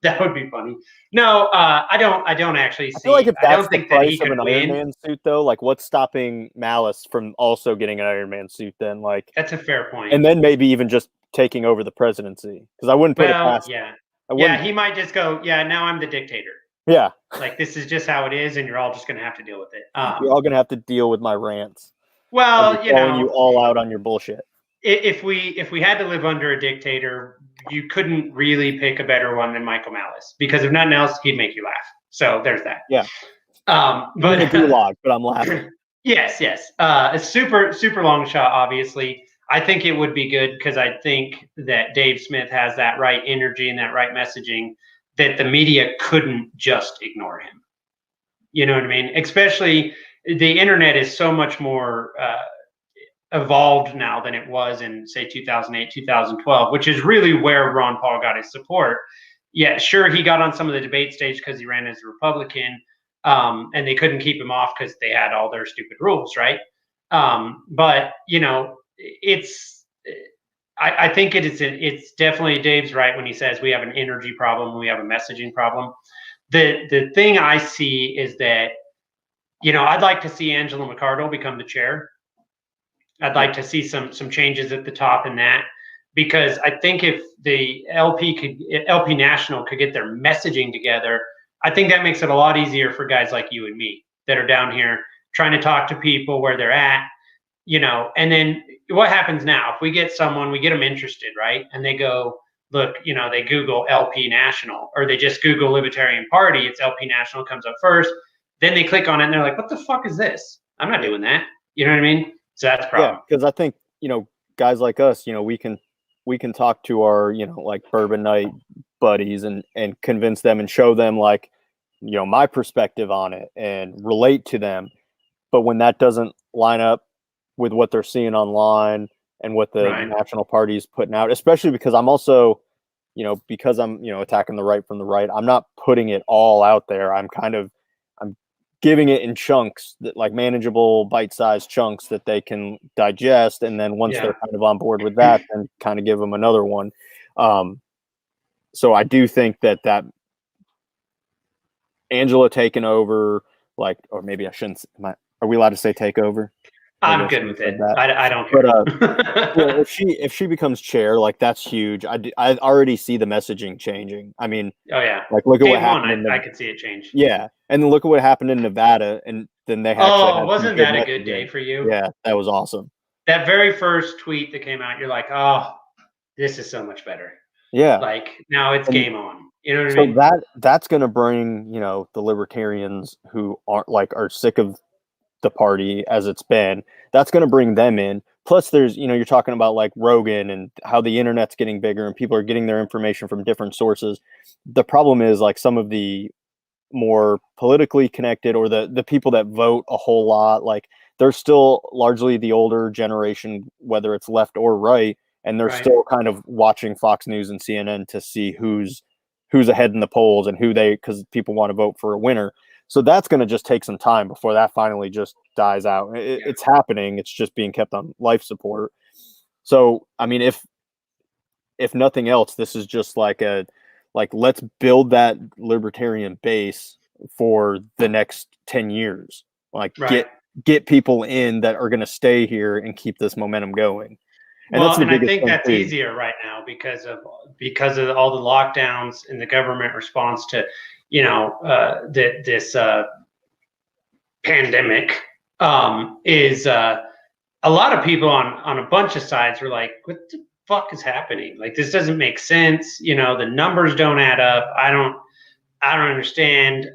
That would be funny. No, I don't actually see. I feel like if that's I don't think that he could an Iron Man suit, though, like what's stopping Malus from also getting an Iron Man suit? Then, like, that's a fair point. And then maybe even just taking over the presidency, because I wouldn't put it past. Yeah, he might just go. Yeah, now I'm the dictator. Yeah, like this is just how it is, and you're all just gonna have to deal with it. You're all gonna have to deal with my rants. Well, calling you all out on your bullshit. If we had to live under a dictator, you couldn't really pick a better one than Michael Malus, because if nothing else, he'd make you laugh. So there's that. Yeah. But a gulag, but I'm laughing. Yes. A super long shot, obviously. I think it would be good, because I think that Dave Smith has that right energy and that right messaging that the media couldn't just ignore him. You know what I mean? Especially the internet is so much more evolved now than it was in, say, 2008, 2012, which is really where Ron Paul got his support. Yeah, sure, he got on some of the debate stage because he ran as a Republican, and they couldn't keep him off because they had all their stupid rules, right? But I think it's definitely, Dave's right when he says we have an energy problem, we have a messaging problem. The thing I see is that, I'd like to see Angela McArdle become the chair. I'd like to see some changes at the top in that, because I think if the LP National could get their messaging together, I think that makes it a lot easier for guys like you and me that are down here trying to talk to people where they're at, and then what happens now? If we get someone, we get them interested, right? And they go, look, they Google LP National, or they just Google Libertarian Party, it's LP National comes up first. Then they click on it and they're like, what the fuck is this? I'm not doing that. You know what I mean? So that's a problem. Yeah, because I think, guys like us, we can talk to our, like bourbon night buddies and convince them and show them like, my perspective on it and relate to them. But when that doesn't line up with what they're seeing online and what the national party is putting out, especially because I'm also, because I'm, attacking the right from the right, I'm not putting it all out there. I'm giving it in chunks, that like manageable bite-sized chunks that they can digest. And then once they're kind of on board with that, then kind of give them another one. So I do think that Angela taking over, like, or maybe I shouldn't, are we allowed to say take over? I'm good with it. I don't care. But if she becomes chair, like that's huge. I already see the messaging changing. I mean, like look at what happened. I could see it change. Yeah, and then look at what happened in Nevada, and then they actually wasn't that a good day for you? Yeah, that was awesome. That very first tweet that came out, you're like, oh, this is so much better. Yeah, like now it's game on. You know what I mean? So that's gonna bring the libertarians who are sick of the party as it's been. That's going to bring them in. plus there's, you're talking about like Rogan and how the internet's getting bigger and people are getting their information from different sources. The problem is like some of the more politically connected or the people that vote a whole lot, like they're still largely the older generation, whether it's left or right, and they're still kind of watching Fox News and CNN to see who's ahead in the polls and because people want to vote for a winner. So that's going to just take some time before that finally just dies out. It's happening. It's just being kept on life support. So, I mean, if nothing else, this is just like let's build that libertarian base for the next 10 years. Like get people in that are going to stay here and keep this momentum going. And I think that's easier right now because of all the lockdowns and the government response to, this pandemic is a lot of people on a bunch of sides were like, what the fuck is happening? Like, this doesn't make sense. The numbers don't add up. I don't understand.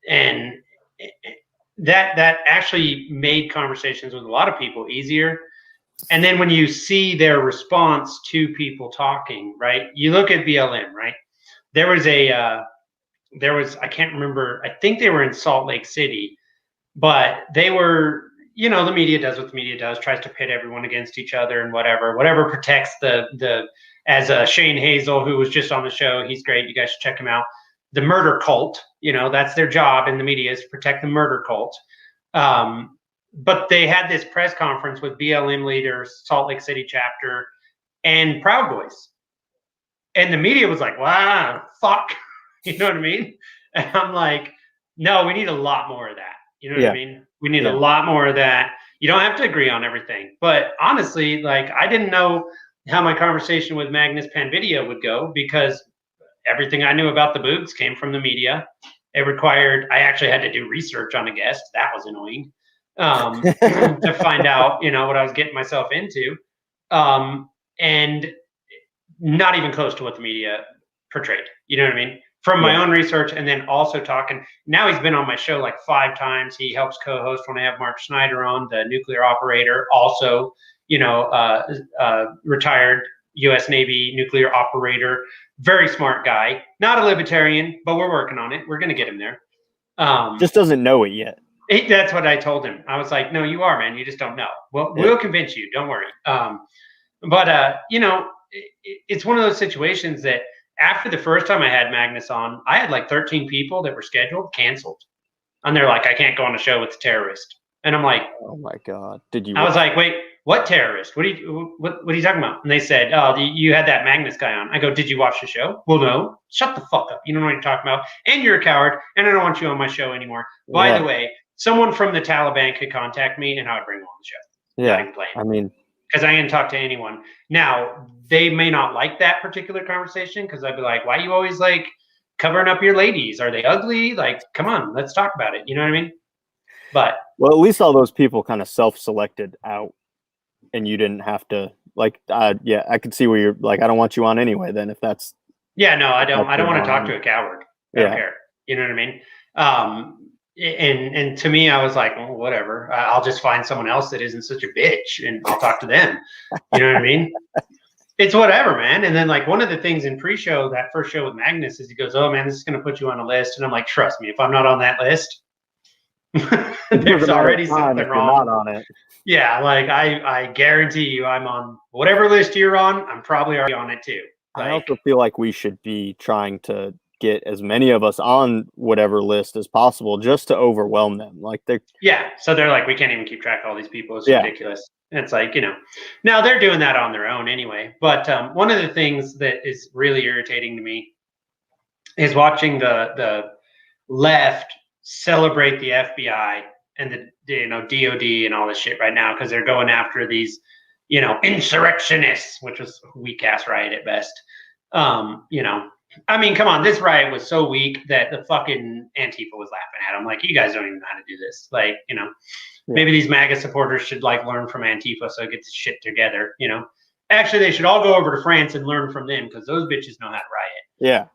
And that actually made conversations with a lot of people easier. And then when you see their response to people talking, right? You look at BLM, right? There was I can't remember, I think they were in Salt Lake City, but they were, the media does what the media does, tries to pit everyone against each other and whatever protects as Shane Hazel, who was just on the show, he's great. You guys should check him out. The murder cult, that's their job in the media, is to protect the murder cult. But they had this press conference with BLM leaders, Salt Lake City chapter, and Proud Boys. And the media was like, wow, fuck. You know what I mean? And I'm like, no, we need a lot more of that. You know what I mean? We need a lot more of that. You don't have to agree on everything. But honestly, like, I didn't know how my conversation with Magnus Panvidya would go because everything I knew about the boobs came from the media. I actually had to do research on a guest. That was annoying. To find out, what I was getting myself into. And not even close to what the media portrayed. You know what I mean? From my own research, and then also talking. Now he's been on my show like 5 times. He helps co-host when I have Mark Schneider on, the nuclear operator. Also, retired U.S. Navy nuclear operator. Very smart guy. Not a libertarian, but we're working on it. We're going to get him there. Just doesn't know it yet. That's what I told him. I was like, no, you are, man. You just don't know. Well, we'll convince you. Don't worry. But it's one of those situations that after the first time I had Magnus on, I had like 13 people that were scheduled, canceled. And they're like, I can't go on a show with the terrorist. And I'm like, oh my God. I was like, wait, what terrorist? What are you talking about? And they said, oh, you had that Magnus guy on. I go, did you watch the show? Well, no. Shut the fuck up. You don't know what you're talking about. And you're a coward. And I don't want you on my show anymore. By the way, someone from the Taliban could contact me and I would bring them on the show. Yeah. Not even playing. I mean, because I didn't talk to anyone. Now, they may not like that particular conversation because I'd be like, why are you always like covering up your ladies? Are they ugly? Like, come on, let's talk about it. You know what I mean? But well, at least all those people kind of self-selected out and you didn't have to like, I could see where you're like, I don't want you on anyway, then if that's. Yeah, no, I don't want to talk to a coward. I don't care. You know what I mean? And to me, I was like, well, whatever. I'll just find someone else that isn't such a bitch and I'll talk to them. You know what I mean? It's whatever, man. And then like one of the things in pre-show, that first show with Magnus, is he goes, oh man, this is going to put you on a list. And I'm like, trust me, if I'm not on that list, there's already something wrong. Not on it. Yeah. Like I guarantee you I'm on whatever list you're on. I'm probably already on it too. I also feel like we should be trying to get as many of us on whatever list as possible just to overwhelm them. Like so they're like, we can't even keep track of all these people. It's ridiculous. And it's like, now they're doing that on their own anyway. But one of the things that is really irritating to me is watching the left celebrate the FBI and the DOD and all this shit right now because they're going after these, insurrectionists, which was a weak ass riot at best. I mean, come on, this riot was so weak that the fucking Antifa was laughing at them. Like, you guys don't even know how to do this. Like, maybe these MAGA supporters should like learn from Antifa so get this shit together, Actually, they should all go over to France and learn from them because those bitches know how to riot. Yeah.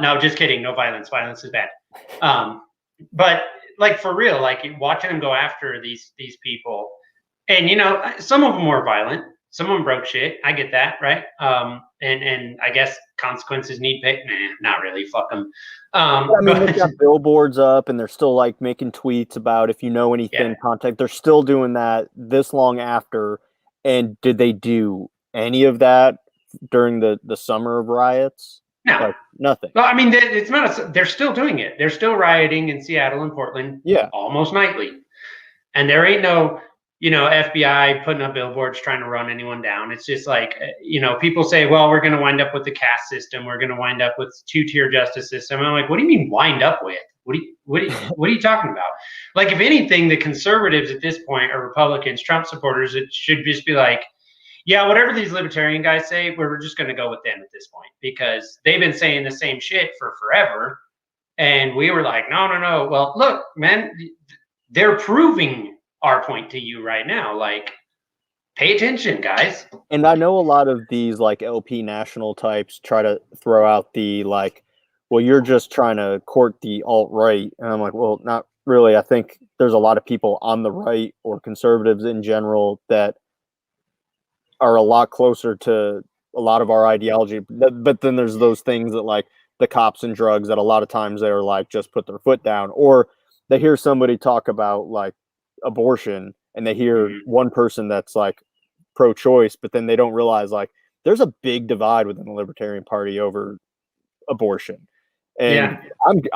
No, just kidding. No violence. Violence is bad. But like for real, like watching them go after these people And some of them were violent. Some of them broke shit. I get that, right? And I guess consequences need pay. Nah, not really. Fuck them. I mean, they've got billboards up, and they're still like making tweets about if you know anything, contact. They're still doing that this long after. And did they do any of that during the summer of riots? No, like, nothing. Well, I mean, it's not. They're still doing it. They're still rioting in Seattle and Portland. Yeah, almost nightly. And there ain't no FBI putting up billboards trying to run anyone down. It's just like, people say, well, we're going to wind up with the caste system. We're going to wind up with 2-tier justice system. And I'm like, what do you mean wind up with? What are you talking about? Like, if anything, the conservatives at this point are Republicans, Trump supporters. It should just be like, yeah, whatever these libertarian guys say, we're just going to go with them at this point, because they've been saying the same shit for forever. And we were like, no. Well, look, man, they're proving our point to you right now. Like, pay attention, guys. And I know a lot of these like LP national types try to throw out the like, well, you're just trying to court the alt-right. And I'm like, well, not really. I think there's a lot of people on the right, or conservatives in general, that are a lot closer to a lot of our ideology. But then there's those things that, like the cops and drugs, that a lot of times they're like, just put their foot down. Or they hear somebody talk about like abortion, and they hear one person that's like pro-choice, but then they don't realize like there's a big divide within the Libertarian Party over abortion. And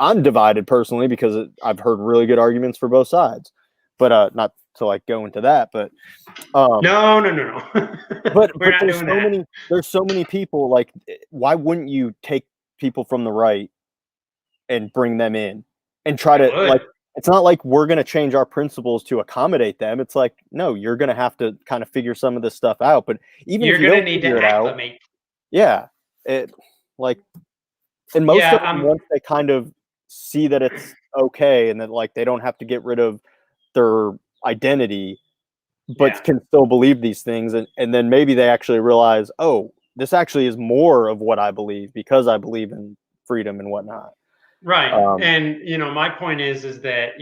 I'm divided personally, because I've heard really good arguments for both sides, but not to like go into that, but no. but there's so many people, like, why wouldn't you take people from the right and bring them in and try to like, it's not like we're going to change our principles to accommodate them. It's like, no, you're going to have to kind of figure some of this stuff out. But even you're if you going don't to need figure to it out, acclimate. And most of them, once they kind of see that it's okay, and that like they don't have to get rid of their identity, but can still believe these things, and then maybe they actually realize, oh, this actually is more of what I believe, because I believe in freedom and whatnot. Right. And, my point is that,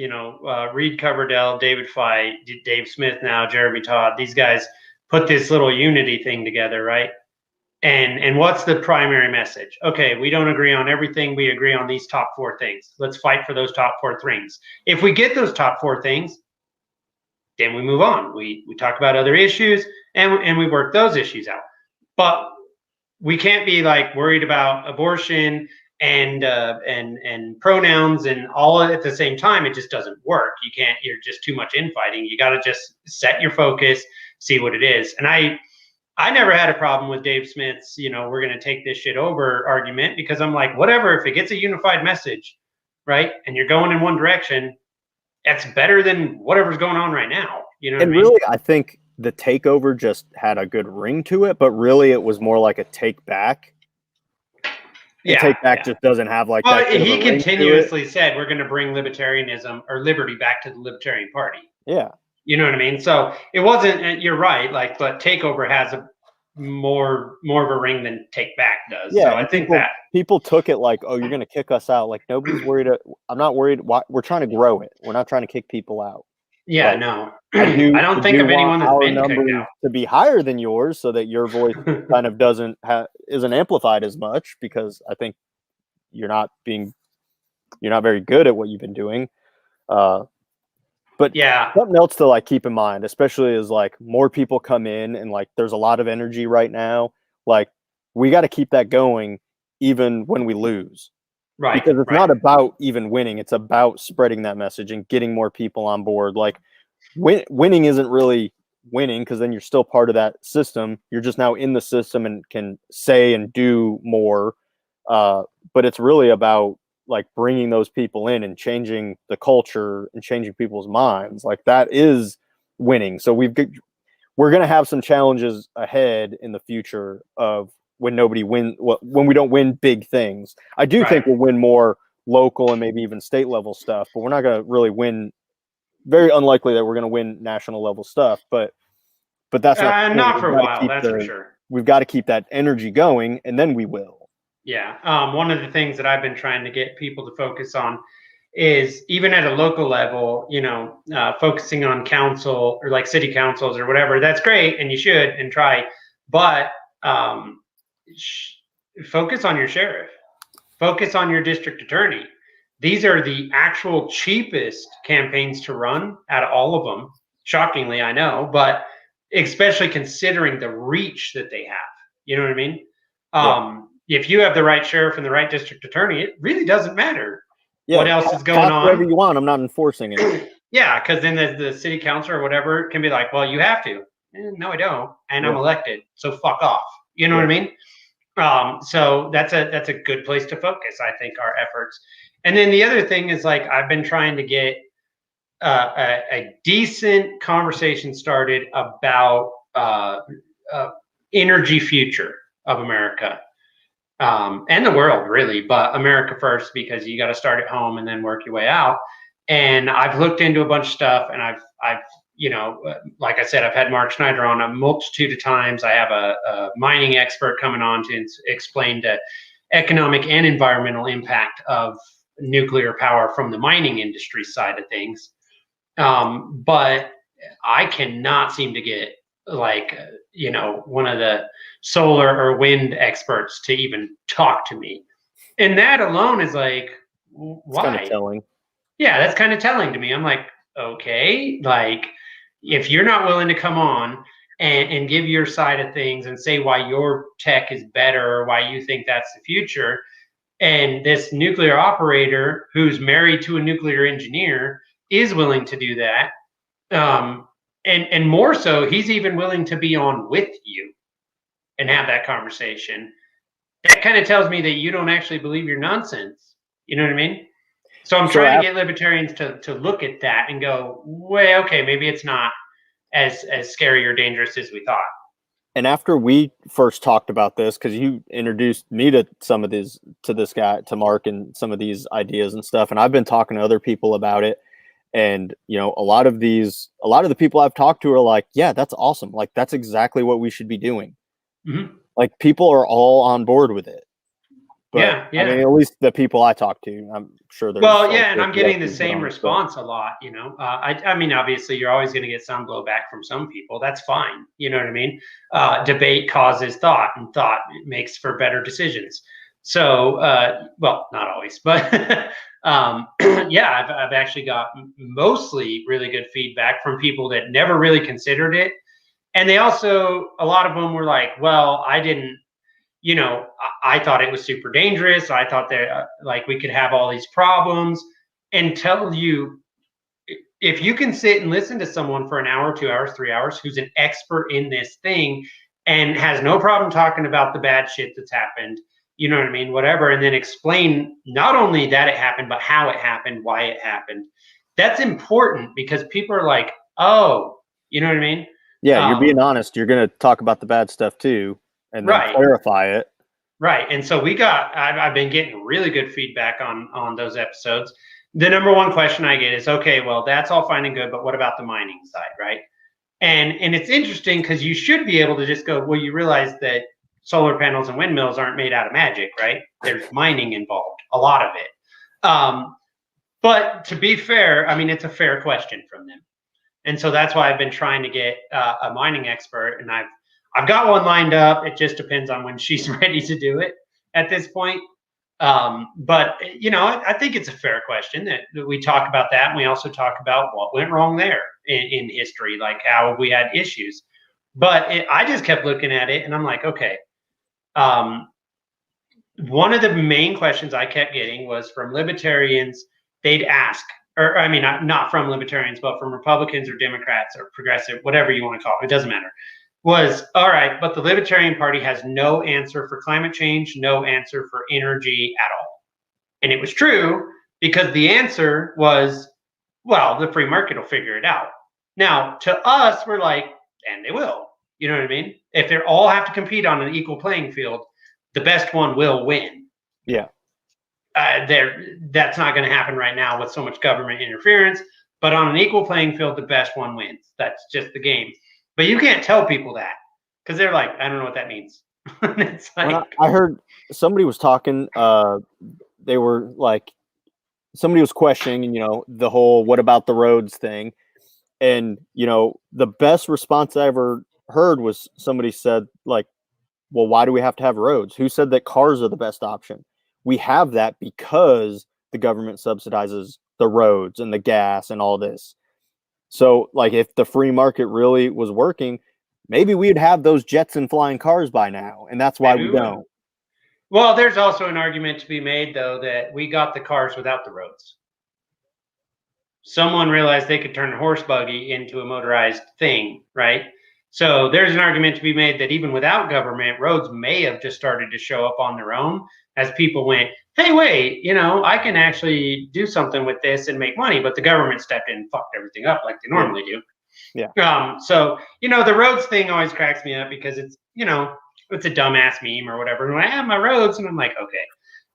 Reed Coverdell, David Fite, Dave Smith now, Jeremy Todd, these guys put this little unity thing together, right? And what's the primary message? Okay, we don't agree on everything. We agree on these top 4 things. Let's fight for those top 4 things. If we get those top 4 things, then we move on. We talk about other issues, and we work those issues out. But we can't be like worried about abortion and pronouns and all at the same time. It just doesn't work. You can't. You're just too much infighting. You got to just set your focus, see what it is. And I never had a problem with Dave Smith's, we're going to take this shit over argument, because I'm like, whatever, if it gets a unified message, right, and you're going in one direction, that's better than whatever's going on right now. And really, I think the takeover just had a good ring to it, but really it was more like a take back. Take back just doesn't have like that. He continuously said, we're going to bring libertarianism or liberty back to the Libertarian Party. Yeah. You know what I mean? So it wasn't, you're right, like, but takeover has a more of a ring than take back does. Yeah, so I think that people took it like, oh, you're going to kick us out. Like, nobody's worried. I'm not worried. We're trying to grow it. We're not trying to kick people out. Yeah, like, no. I don't think of anyone that's been kicked out. To be higher than yours, so that your voice kind of isn't amplified as much, because I think you're not very good at what you've been doing. But something else to like keep in mind, especially is like more people come in, and like there's a lot of energy right now. Like, we got to keep that going even when we lose. Right. Because it's not about even winning. It's about spreading that message and getting more people on board. Like, winning isn't really winning, because then you're still part of that system. You're just now in the system and can say and do more. But it's really about like bringing those people in and changing the culture and changing people's minds. Like, that is winning. So we're going to have some challenges ahead in the future of when when we don't win big things. I do think we'll win more local and maybe even state level stuff, but we're not going to really win. Very unlikely that we're going to win national level stuff, but that's not for a while. That's for sure. We've got to keep that energy going, and then we will. Yeah. One of the things that I've been trying to get people to focus on is even at a local level, focusing on council or like city councils or whatever. That's great, and you should and try, but focus on your sheriff, focus on your district attorney. These are the actual cheapest campaigns to run out of all of them. Shockingly, I know, but especially considering the reach that they have. You know what I mean? If you have the right sheriff and the right district attorney, it really doesn't matter what else is going on. Whatever you want, I'm not enforcing it. Yeah, because then the city council or whatever can be like, well, you have to. No, I don't, and I'm elected, so fuck off. You know what I mean? So that's a good place to focus, I think, our efforts. And then the other thing is, like, I've been trying to get a decent conversation started about energy future of America and the world, really, but America first, because you got to start at home and then work your way out. And I've looked into a bunch of stuff, and I've like I said, I've had Mark Schneider on a multitude of times. I have a mining expert coming on to explain the economic and environmental impact of nuclear power from the mining industry side of things. But I cannot seem to get one of the solar or wind experts to even talk to me. And that alone is like, why? Kind of telling. Yeah, that's kind of telling to me. I'm like, okay, like, if you're not willing to come on and give your side of things and say why your tech is better or why you think that's the future, and this nuclear operator who's married to a nuclear engineer is willing to do that, and more so, he's even willing to be on with you and have that conversation, that kind of tells me that you don't actually believe your nonsense. You know what I mean? So I'm trying to get libertarians to look at that and go, well, okay, maybe it's not as scary or dangerous as we thought. And after we first talked about this, because you introduced me to some of these, to this guy, to Mark, and some of these ideas and stuff, and I've been talking to other people about it. And, a lot of the people I've talked to are like, yeah, that's awesome. Like, that's exactly what we should be doing. Mm-hmm. Like, people are all on board with it. But, yeah. I mean, at least the people I talk to, I'm sure they're. Well, yeah, and I'm getting the same response a lot. I mean, obviously, you're always going to get some blowback from some people. That's fine. You know what I mean? Debate causes thought, and thought makes for better decisions. So, well, not always, but yeah, I've actually got mostly really good feedback from people that never really considered it, and they also, a lot of them were like, well, I didn't. I thought it was super dangerous. I thought that like we could have all these problems, and tell you, if you can sit and listen to someone for an hour, 2 hours, 3 hours, who's an expert in this thing and has no problem talking about the bad shit that's happened, you know what I mean? Whatever. And then explain not only that it happened, but how it happened, why it happened. That's important, because people are like, oh, you know what I mean? Yeah. You're being honest. You're going to talk about the bad stuff too, and then clarify it. Right. And so I've been getting really good feedback on those episodes. The number one question I get is, okay, well, that's all fine and good, but what about the mining side, right? And it's interesting, because you should be able to just go, well, you realize that solar panels and windmills aren't made out of magic, right? There's mining involved, a lot of it. But to be fair, I mean, it's a fair question from them. And so that's why I've been trying to get a mining expert, and I've got one lined up. It just depends on when she's ready to do it at this point. But, I think it's a fair question that we talk about that. And we also talk about what went wrong there in history, like how have we had issues. But I just kept looking at it, and I'm like, okay. One of the main questions I kept getting was from libertarians. They'd ask, or I mean, not from libertarians, but from Republicans or Democrats or progressive, whatever you want to call it. It doesn't matter. Was, all right, but the Libertarian Party has no answer for climate change, no answer for energy at all. And it was true, because the answer was, well, the free market will figure it out. Now, to us, we're like, and they will. You know what I mean? If they all have to compete on an equal playing field, the best one will win. Yeah. That's not going to happen right now with so much government interference. But on an equal playing field, the best one wins. That's just the game. But you can't tell people that, because they're like, I don't know what that means. It's like, I heard somebody was talking. They were like, somebody was questioning, the whole "what about the roads" thing, and the best response I ever heard was somebody said like, "Well, why do we have to have roads? Who said that cars are the best option? We have that because the government subsidizes the roads and the gas and all this. So, like, if the free market really was working, maybe we'd have those jets and flying cars by now, and that's why Maybe we we would. don't." Well, there's also an argument to be made, though, that we got the cars without the roads. Someone realized they could turn a horse buggy into a motorized thing, right? So there's an argument to be made that even without government, roads may have just started to show up on their own as people went, hey, wait, I can actually do something with this and make money, but the government stepped in and fucked everything up like they normally do. Yeah. So, the roads thing always cracks me up because it's a dumbass meme or whatever. And I have my roads, and I'm like, okay,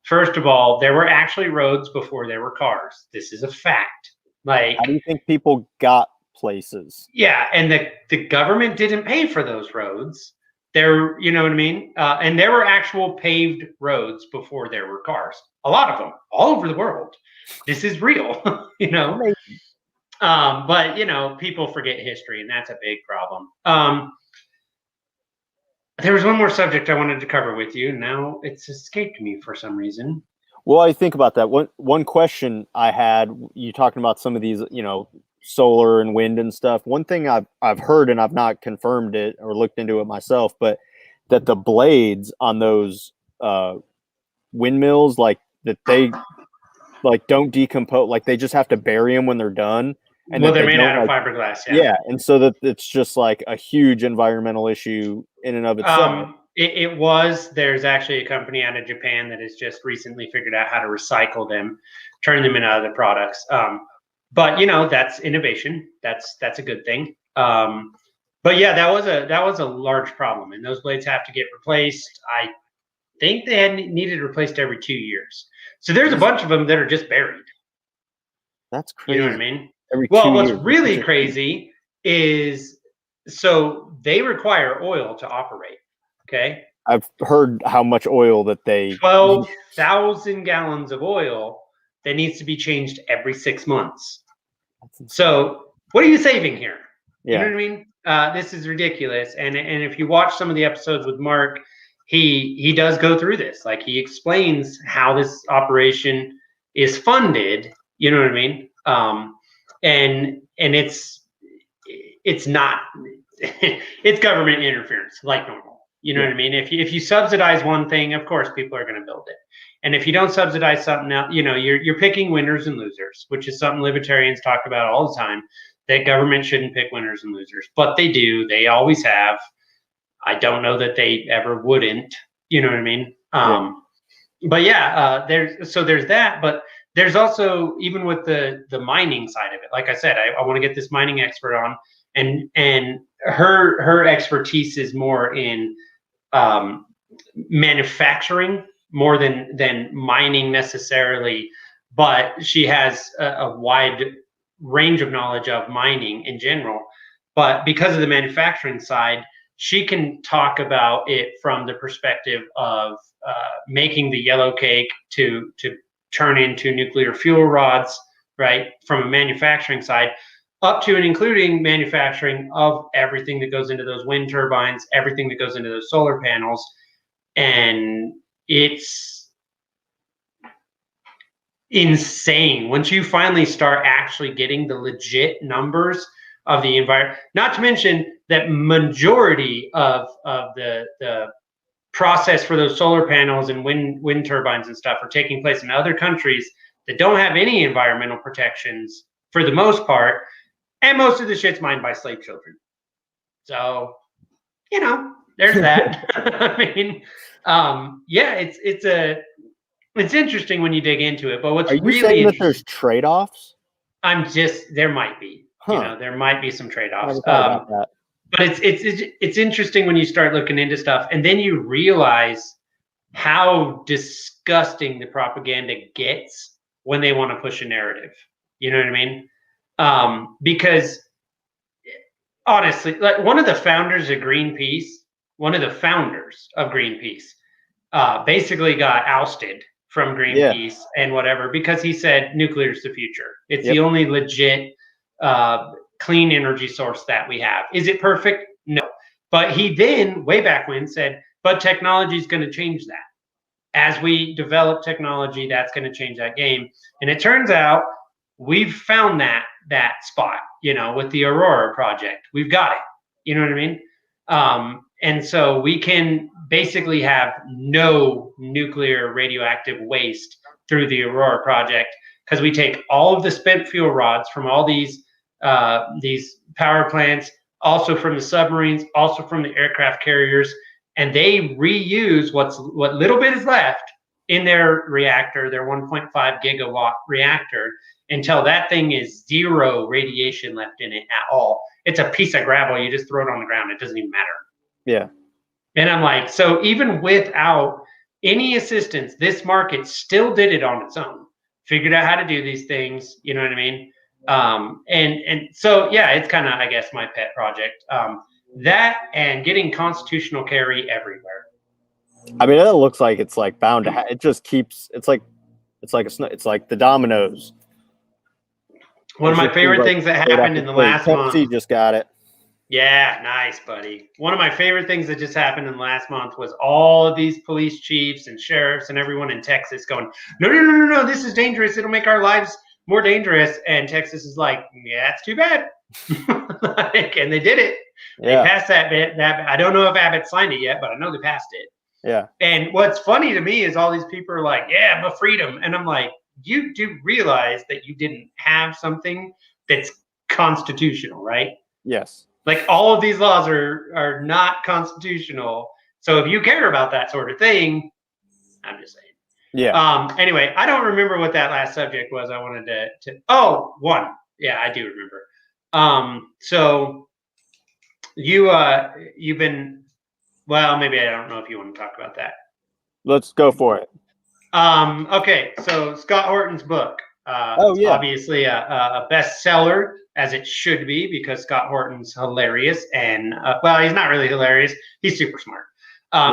first of all, there were actually roads before there were cars. This is a fact. Like, how do you think people got places? Yeah, and the government didn't pay for those roads. There, you know what I mean? And there were actual paved roads before there were cars. A lot of them, all over the world. This is real, But people forget history, and that's a big problem. There was one more subject I wanted to cover with you. Now it's escaped me for some reason. Well, I think about that. One question I had, you talking about some of these, solar and wind and stuff. One thing I've heard, and I've not confirmed it or looked into it myself, but that the blades on those windmills, like that they don't decompose, like they just have to bury them when they're done. And well, they're made out of fiberglass. Yeah, and so that it's just like a huge environmental issue in and of itself. There's actually a company out of Japan that has just recently figured out how to recycle them, turn them into other products. But that's innovation. That's a good thing. But yeah, that was a large problem, and those blades have to get replaced. I think they had needed replaced every 2 years. So there's a bunch of them that are just buried. That's crazy. You know what I mean? What's really crazy is so they require oil to operate. Okay. I've heard how much oil that 12,000 gallons of oil that needs to be changed every 6 months. So what are you saving here? Yeah. You know what I mean? This is ridiculous. And if you watch some of the episodes with Mark, he does go through this. Like, he explains how this operation is funded. You know what I mean? And it's not it's government interference like normal. You know what I mean? If you subsidize one thing, of course people are going to build it. And if you don't subsidize something else, you're picking winners and losers, which is something libertarians talk about all the time, that government shouldn't pick winners and losers, but they do. They always have. I don't know that they ever wouldn't. You know what I mean? But yeah, there's that, but there's also, even with the mining side of it, like I said, I want to get this mining expert on, and her expertise is more in manufacturing more than mining necessarily, but she has a wide range of knowledge of mining in general. But because of the manufacturing side, she can talk about it from the perspective of making the yellow cake to turn into nuclear fuel rods, right? From a manufacturing side, up to and including manufacturing of everything that goes into those wind turbines, everything that goes into those solar panels. And it's insane once you finally start actually getting the legit numbers of the environment. Not to mention that majority of the process for those solar panels and wind turbines and stuff are taking place in other countries that don't have any environmental protections for the most part, and most of the shit's mined by slave children. So, there's that. I mean, yeah, it's interesting when you dig into it. But what's really saying that there's trade-offs? There might be. There might be some trade-offs. About that. But it's interesting when you start looking into stuff, and then you realize how disgusting the propaganda gets when they want to push a narrative. You know what I mean? Because honestly, like, one of the founders of Greenpeace basically got ousted from Greenpeace and whatever, because he said nuclear is the future. It's Yep. the only legit clean energy source that we have. Is it perfect? No. But he then, way back when, said, but technology is going to change that. As we develop technology, that's going to change that game. And it turns out we've found that spot, you know, with the Aurora project. We've got it. You know what I mean? And so we can basically have no nuclear radioactive waste through the Aurora project, because we take all of the spent fuel rods from all these power plants, also from the submarines, also from the aircraft carriers, and they reuse what little bit is left in their reactor, their 1.5 gigawatt reactor, until that thing is zero radiation left in it at all. It's a piece of gravel. You just throw it on the ground. It doesn't even matter. Yeah. And I'm like, so even without any assistance, this market still did it on its own, figured out how to do these things. You know what I mean? And so, yeah, it's kind of, I guess, my pet project. That and getting constitutional carry everywhere. I mean, it looks like it's like bound to. It just keeps. It's like the dominoes. One of my favorite things that happened in the last month. Pepsi just got it. Yeah, nice, buddy. One of my favorite things that just happened in the last month was all of these police chiefs and sheriffs and everyone in Texas going, no, this is dangerous. It'll make our lives more dangerous. And Texas is like, yeah, it's too bad. And they did it. Yeah. They passed that bit. I don't know if Abbott signed it yet, but I know they passed it. Yeah. And what's funny to me is all these people are like, yeah, but freedom. And I'm like, you do realize that you didn't have something that's constitutional, right? Yes. Like all of these laws are not constitutional. So if you care about that sort of thing, I'm just saying. Yeah. Anyway, I don't remember what that last subject was. I wanted to one. Yeah, I do remember. So you've been, well, maybe I don't know if you want to talk about that. Let's go for it. Okay. So Scott Horton's book, obviously a bestseller, as it should be, because Scott Horton's hilarious, and well, he's not really hilarious. He's super smart.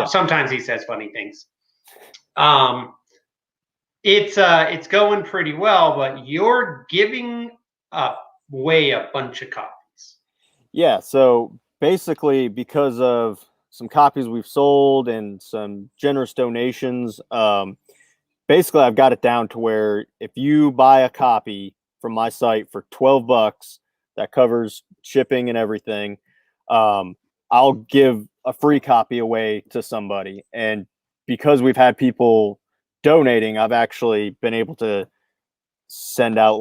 Sometimes he says funny things. It's going pretty well, but you're giving away a bunch of copies. Yeah. So basically, because of some copies we've sold and some generous donations, basically I've got it down to where if you buy a copy from my site for $12, that covers shipping and everything, I'll give a free copy away to somebody. And because we've had people donating, I've actually been able to send out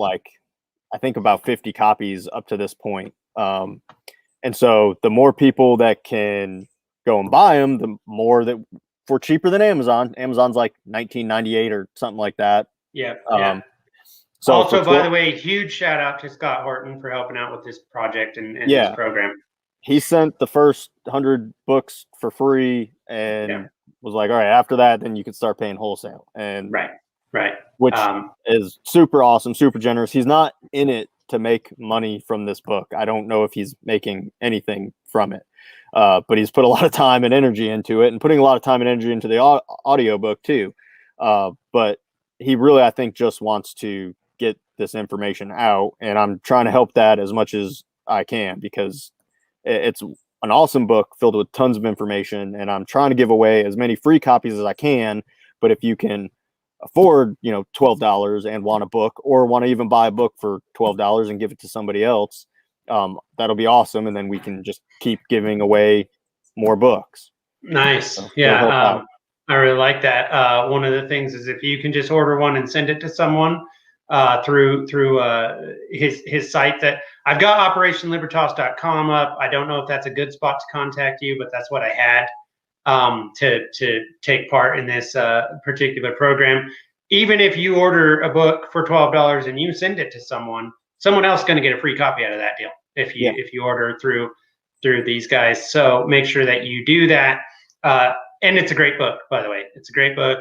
I think about 50 copies up to this point. And so the more people that can go and buy them, the more that for cheaper than Amazon. Amazon's like $19.98 or something like that. Yeah. So also, by the way, huge shout out to Scott Horton for helping out with this project and this program. He sent the first 100 books for free and was like, all right, after that, then you can start paying wholesale. And right. Which is super awesome, super generous. He's not in it to make money from this book. I don't know if he's making anything from it. But he's put a lot of time and energy into it, and putting a lot of time and energy into the audio book too. But he really, I think, just wants to get this information out, and I'm trying to help that as much as I can, because it's an awesome book filled with tons of information, and I'm trying to give away as many free copies as I can. But if you can afford, $12 and want a book, or want to even buy a book for $12 and give it to somebody else, that'll be awesome. And then we can just keep giving away more books. Nice. So I really like that. One of the things is if you can just order one and send it to someone through his site, that I've got operationlibertas.com up. I don't know if that's a good spot to contact you, but that's what I had to take part in this particular program. Even if you order a book for $12 and you send it to someone else is going to get a free copy out of that deal if you order through these guys. So make sure that you do that. And it's a great book, by the way. It's a great book.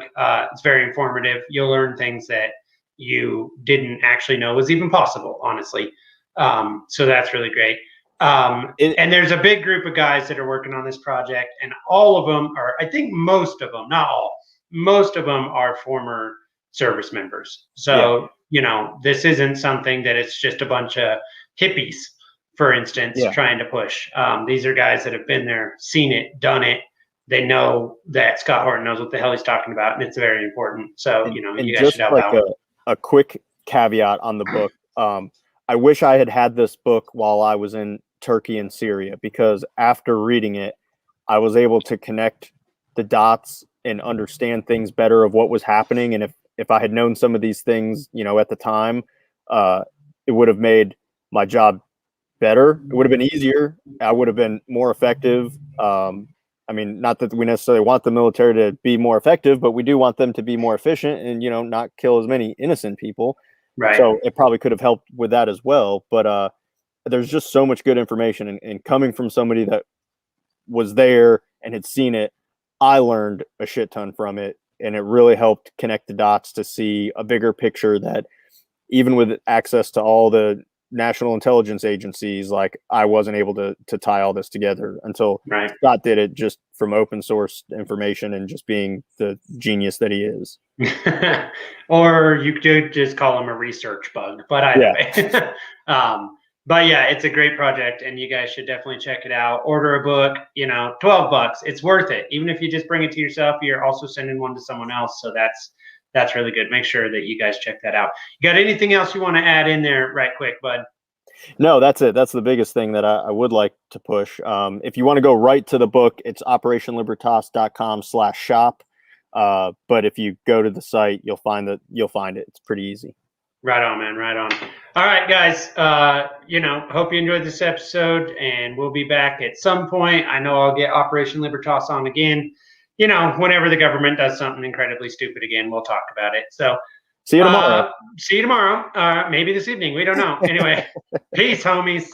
It's very informative. You'll learn things that you didn't actually know was even possible, honestly. So that's really great. And there's a big group of guys that are working on this project, and all of them are, I think most of them, not all, most of them are former service members. So, this isn't something that it's just a bunch of hippies, for instance, trying to push. These are guys that have been there, seen it, done it. They know that Scott Horton knows what the hell he's talking about, and it's very important. So, you guys should help out. A quick caveat on the book. I wish I had this book while I was in Turkey and Syria, because after reading it, I was able to connect the dots and understand things better of what was happening. And if I had known some of these things, at the time, it would have made my job better. It would have been easier. I would have been more effective. Not that we necessarily want the military to be more effective, but we do want them to be more efficient and, not kill as many innocent people. Right. So it probably could have helped with that as well. But there's just so much good information. And coming from somebody that was there and had seen it, I learned a shit ton from it. And it really helped connect the dots to see a bigger picture that even with access to all the national intelligence agencies, like I wasn't able to tie all this together until Scott did it, just from open source information and just being the genius that he is. Or you could just call him a research bug, but either way. But yeah, it's a great project and you guys should definitely check it out. Order a book, $12. It's worth it. Even if you just bring it to yourself, you're also sending one to someone else. So that's really good. Make sure that you guys check that out. You got anything else you want to add in there right quick, bud? No, that's it. That's the biggest thing that I would like to push. If you want to go right to the book, it's operationlibertas.com/shop. But if you go to the site, you'll find it. It's pretty easy. Right on, man. Right on. All right, guys. Hope you enjoyed this episode, and we'll be back at some point. I know I'll get Operation Libertas on again. Whenever the government does something incredibly stupid again, we'll talk about it. So see you tomorrow. Maybe this evening. We don't know. Anyway, peace, homies.